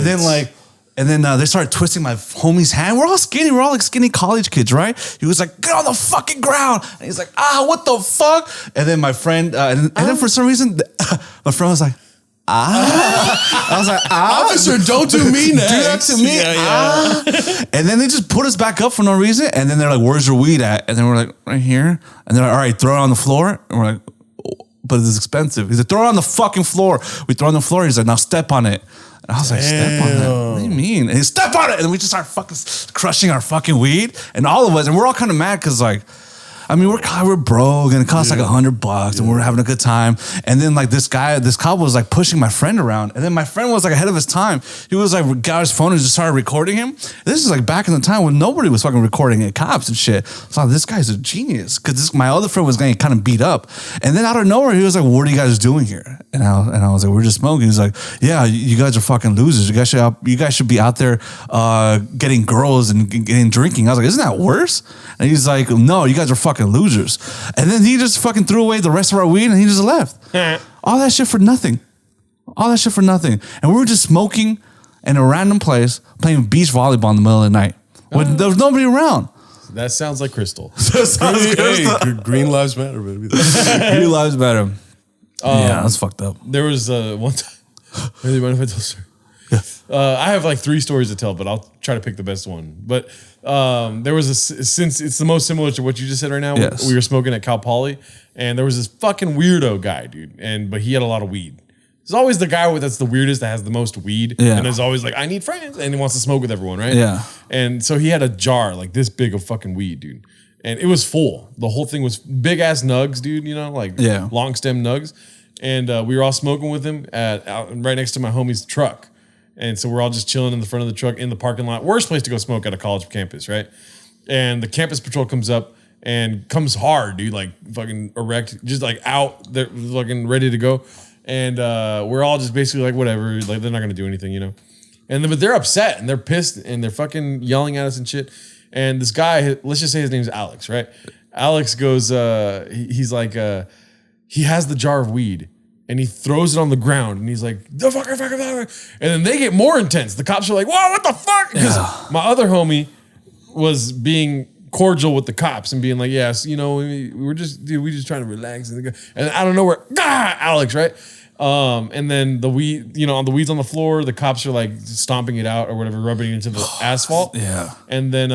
And then they started twisting my homie's hand. We're all skinny. We're all like skinny college kids, right? He was like, get on the fucking ground. And he's like, what the fuck? And then my friend, and then for some reason, my friend was like, I was like, officer, don't do me next. Do that to me. Yeah. And then they just put us back up for no reason. And then they're like, where's your weed at? And then we're like, right here. And they're like, all right, throw it on the floor. And we're like, but it's expensive. He said, throw it on the fucking floor. We throw it on the floor. He's like, now step on it. And I was like, step on that? What do you mean? And he step on it. And we just start fucking crushing our fucking weed. And all of us, and we're all kind of mad because like, I mean, we're broke and it costs like $100 and we're having a good time. And then like this cop was like pushing my friend around. And then my friend was like ahead of his time. He was like, got his phone and just started recording him. This is like back in the time when nobody was fucking recording it, cops and shit. So this guy's a genius. Cause my other friend was getting kind of beat up. And then out of nowhere, he was like, what are you guys doing here? And I was like, we're just smoking. He's like, yeah, you guys are fucking losers. You guys should be out there getting girls and getting drinking. I was like, isn't that worse? And he's like, no, you guys are fucking losers. And then he just fucking threw away the rest of our weed and he just left. All that shit for nothing. And we were just smoking in a random place, playing beach volleyball in the middle of the night. When there was nobody around. That sounds like Crystal. Green lives matter, baby. Green lives matter. Yeah, that's fucked up. There was one time. Really, mind if I tell a story? I have like 3 stories to tell, but I'll try to pick the best one. But there was since it's the most similar to what you just said right now. Yes. We were smoking at Cal Poly, and there was this fucking weirdo guy, dude. But he had a lot of weed. There's always the guy that's the weirdest that has the most weed, and is always like, I need friends, and he wants to smoke with everyone, right? Yeah. And so he had a jar like this big of fucking weed, dude. And it was full. The whole thing was big ass nugs, dude. You know, like long stem nugs. And we were all smoking with him out right next to my homie's truck. And so we're all just chilling in the front of the truck in the parking lot. Worst place to go smoke at a college campus, right? And the campus patrol comes up and comes hard, dude, like fucking erect, just like out, they're fucking ready to go. And we're all just basically like, whatever, like they're not gonna do anything, you know? And then, but they're upset and they're pissed and they're fucking yelling at us and shit. And this guy, let's just say his name's Alex, right? Alex goes, he's like, he has the jar of weed. And he throws it on the ground and he's like, the fucker. And then they get more intense. The cops are like, whoa, what the fuck? Because my other homie was being cordial with the cops and being like, yes, you know, we're just trying to relax. And out of nowhere, Alex, right? And then the weed, on the weeds on the floor, the cops are like stomping it out or whatever, rubbing it into the asphalt. Yeah. And then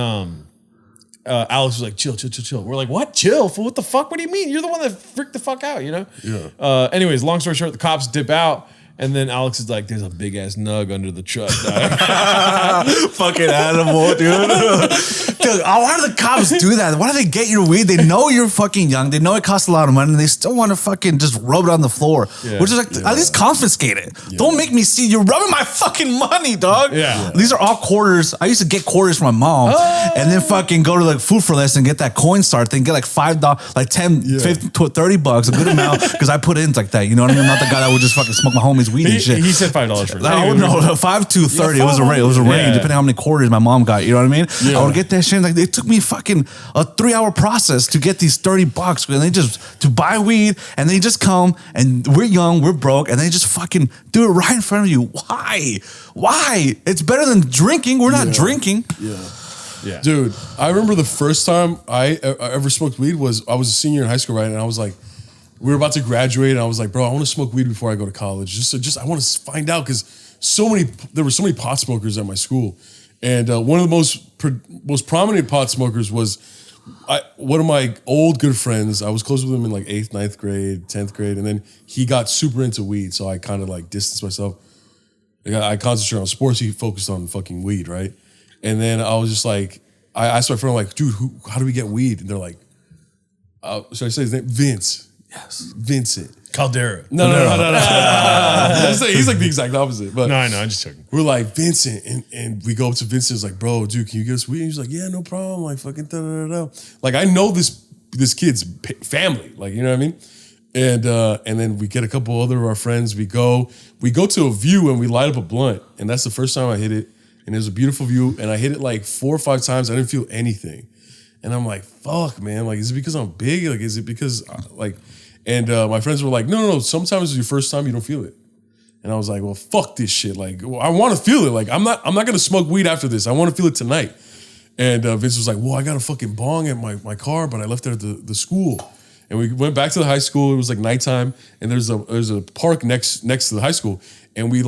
Alex was like, chill. We're like, what? Chill? Fool, what the fuck? What do you mean? You're the one that freaked the fuck out, Yeah. Anyways, long story short, the cops dip out. And then Alex is like, there's a big ass nug under the truck. Fucking animal, dude. Dude, why do the cops do that? Why do they get your weed? They know you're fucking young. They know it costs a lot of money, and they still want to fucking just rub it on the floor. Yeah. Which is like, at least confiscate it. Yeah. Don't make me see you're rubbing my fucking money, dog. Yeah. These are all quarters. I used to get quarters from my mom and then fucking go to like Food for Less and get that Coinstar thing, get like $5, like 10, 50, $30, a good amount, because I put in like that. You know what I mean? I'm not the guy that would just fucking smoke my homies weed and shit. He said $5 for it. I would know 5 to 30. It was a range. It was a range depending on how many quarters my mom got. You know what I mean? Yeah. I would get that shit. Like it took me fucking a 3-hour process to get these $30, and they just to buy weed, and they just come, and we're young, we're broke, and they just fucking do it right in front of you. Why? It's better than drinking. We're not drinking. Yeah. Dude, I remember the first time I ever smoked weed I was a senior in high school, right? And I was like, we were about to graduate, and I was like, bro, I want to smoke weed before I go to college. Just I want to find out, because there were so many pot smokers at my school. And one of the most prominent pot smokers was one of my old good friends. I was close with him in like 8th, 9th grade, 10th grade. And then he got super into weed. So I kind of like distanced myself. I concentrated on sports. He focused on fucking weed, right? And then I was just like, I asked my friend, like, dude, how do we get weed? And they're like, should I say his name? Vince. Yes. Vincent. Caldera. No. He's like the exact opposite. But no, I know. I'm just joking. We're like, Vincent. And we go up to Vincent. It's like, bro, dude, can you get us weed? And he's like, yeah, no problem. Like, fucking da-da-da-da. Like, I know this kid's family. Like, you know what I mean? And then we get a couple other of our friends. We go to a view and we light up a blunt. And that's the first time I hit it. And it was a beautiful view. And I hit it like 4 or 5 times. I didn't feel anything. And I'm like, fuck, man. Like, is it because I'm big? Like, is it because, like... And my friends were like, no. Sometimes it's your first time, you don't feel it. And I was like, well, fuck this shit. Like, I want to feel it. Like, I'm not gonna smoke weed after this. I want to feel it tonight. And Vince was like, well, I got a fucking bong at my car, but I left it at the school. And we went back to the high school. It was like nighttime, and there's a park next to the high school. And we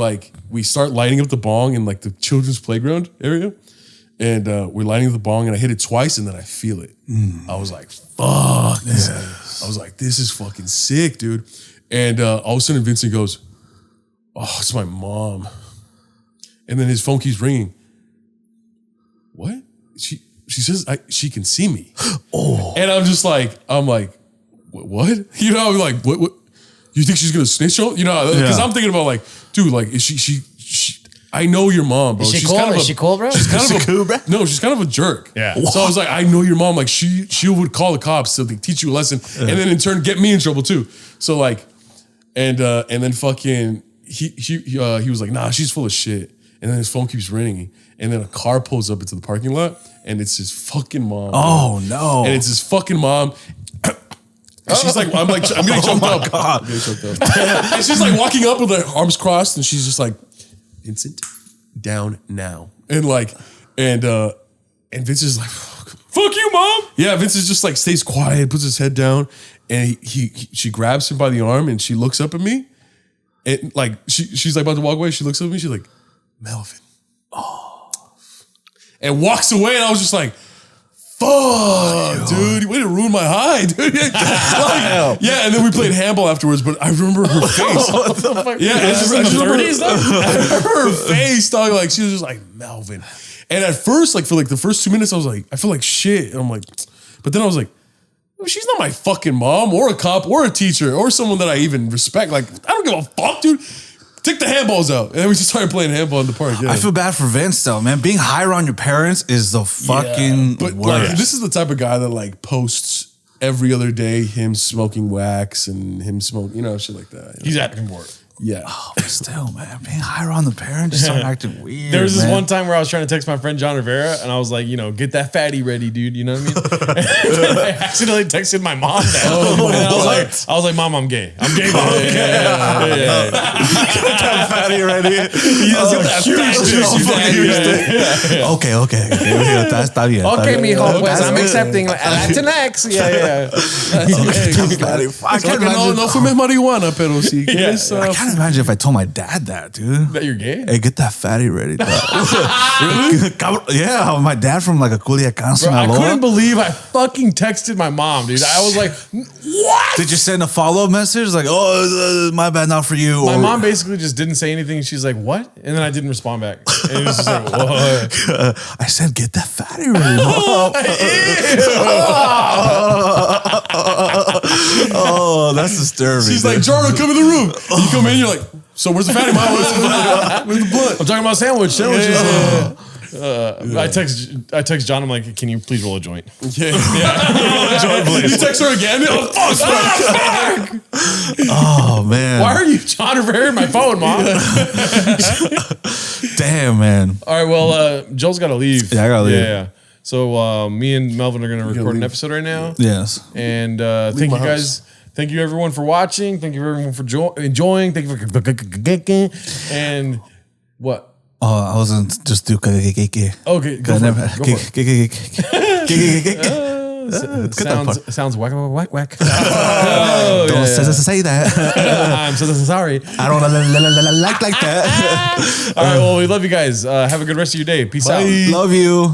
start lighting up the bong in like the children's playground area. And we're lighting up the bong, and I hit it twice, and then I feel it. I was like, fuck. I was like, this is fucking sick, dude. And all of a sudden, Vincent goes, oh, it's my mom. And then his phone keeps ringing. What? She says she can see me. Oh. And I'm like, what? You know, I'm like, what? You think she's gonna snitch on? You know, because I'm thinking about like, dude, like, is she I know your mom, bro. Is she cool, bro? She's kind of cool, bro. No, she's kind of a jerk. Yeah. So I was like, I know your mom. Like she would call the cops to like, teach you a lesson, and then in turn get me in trouble too. So like, and then fucking he was like, nah, she's full of shit. And then his phone keeps ringing, and then a car pulls up into the parking lot, and it's his fucking mom. Oh no! And it's his fucking mom. And she's like, I'm getting choked up. God. I'm getting choked up. And she's like walking up with her arms crossed, and she's just like, Vincent, down now. And like, and Vince is like, fuck you, mom. Yeah, Vince is just like stays quiet, puts his head down, and she grabs him by the arm, and she looks up at me, and like she's like about to walk away. She looks up at me, she's like, Melvin, and walks away, and I was just like, fuck, dude, way to ruin my high, dude. Like, yeah, and then we played handball afterwards, but I remember her face. What the fuck? Yeah, I remember her face, dog. Like, she was just like, Melvin. And at first, like, for like the first 2 minutes, I was like, I feel like shit. And I'm like, but then I was like, she's not my fucking mom or a cop or a teacher or someone that I even respect. Like, I don't give a fuck, dude. Take the handballs out. And then we just started playing handball in the park. Yeah. I feel bad for Vince though, man. Being high around your parents is the fucking but worst. Like, this is the type of guy that like posts every other day him smoking wax and him smoking, you know, shit like that. You know? He's acting for it. Yeah. Oh, but still, man, being higher on the parent just started acting weird. There was this man. one time where I was trying to text my friend John Rivera, and I was like, get that fatty ready, dude. You know what I mean? And I accidentally texted my mom that. I was like, Mom, I'm gay. I'm gay, Mom. fatty ready. Okay. Está bien. Okay, mijo, pues I'm good. accepting Latinx. Yeah. I can't imagine. No fumes marihuana, pero si quieres... I can't imagine if I told my dad that, dude. That you're gay? Hey, get that fatty ready. Really? Yeah, my dad from like a Culiacan, I Sinaloa. couldn't believe I fucking texted my mom, dude. I was like, what? Did you send a follow-up message like, "Oh, my bad, not for you"? My mom basically just didn't say anything. She's like, what? And then I didn't respond back. And it was just like, what? I said, get that fatty ready. Mom. Oh, that's disturbing. She's like, Jordan, come in the room. And you come in, you're like, so where's the fatty, Mom? Where's the blunt? I'm talking about sandwiches. I text John. I'm like, can you please roll a joint? Yeah. Joint, please. You text her again? Oh, fuck. Oh man. Why are you John Rivera in my phone, Mom? Damn, man. All right, well, Joel's got to leave. Yeah, I gotta leave. Yeah. So me and Melvin are going to record an episode right now. Yes. And thank you guys. Thank you everyone for watching. Thank you everyone for enjoying. Thank you for and what? Oh, I wasn't just do Okay, go for it. Sounds whack. Don't say that. I'm so sorry. I don't like that. All right, well, we love you guys. Have a good rest of your day. Peace out. Love you.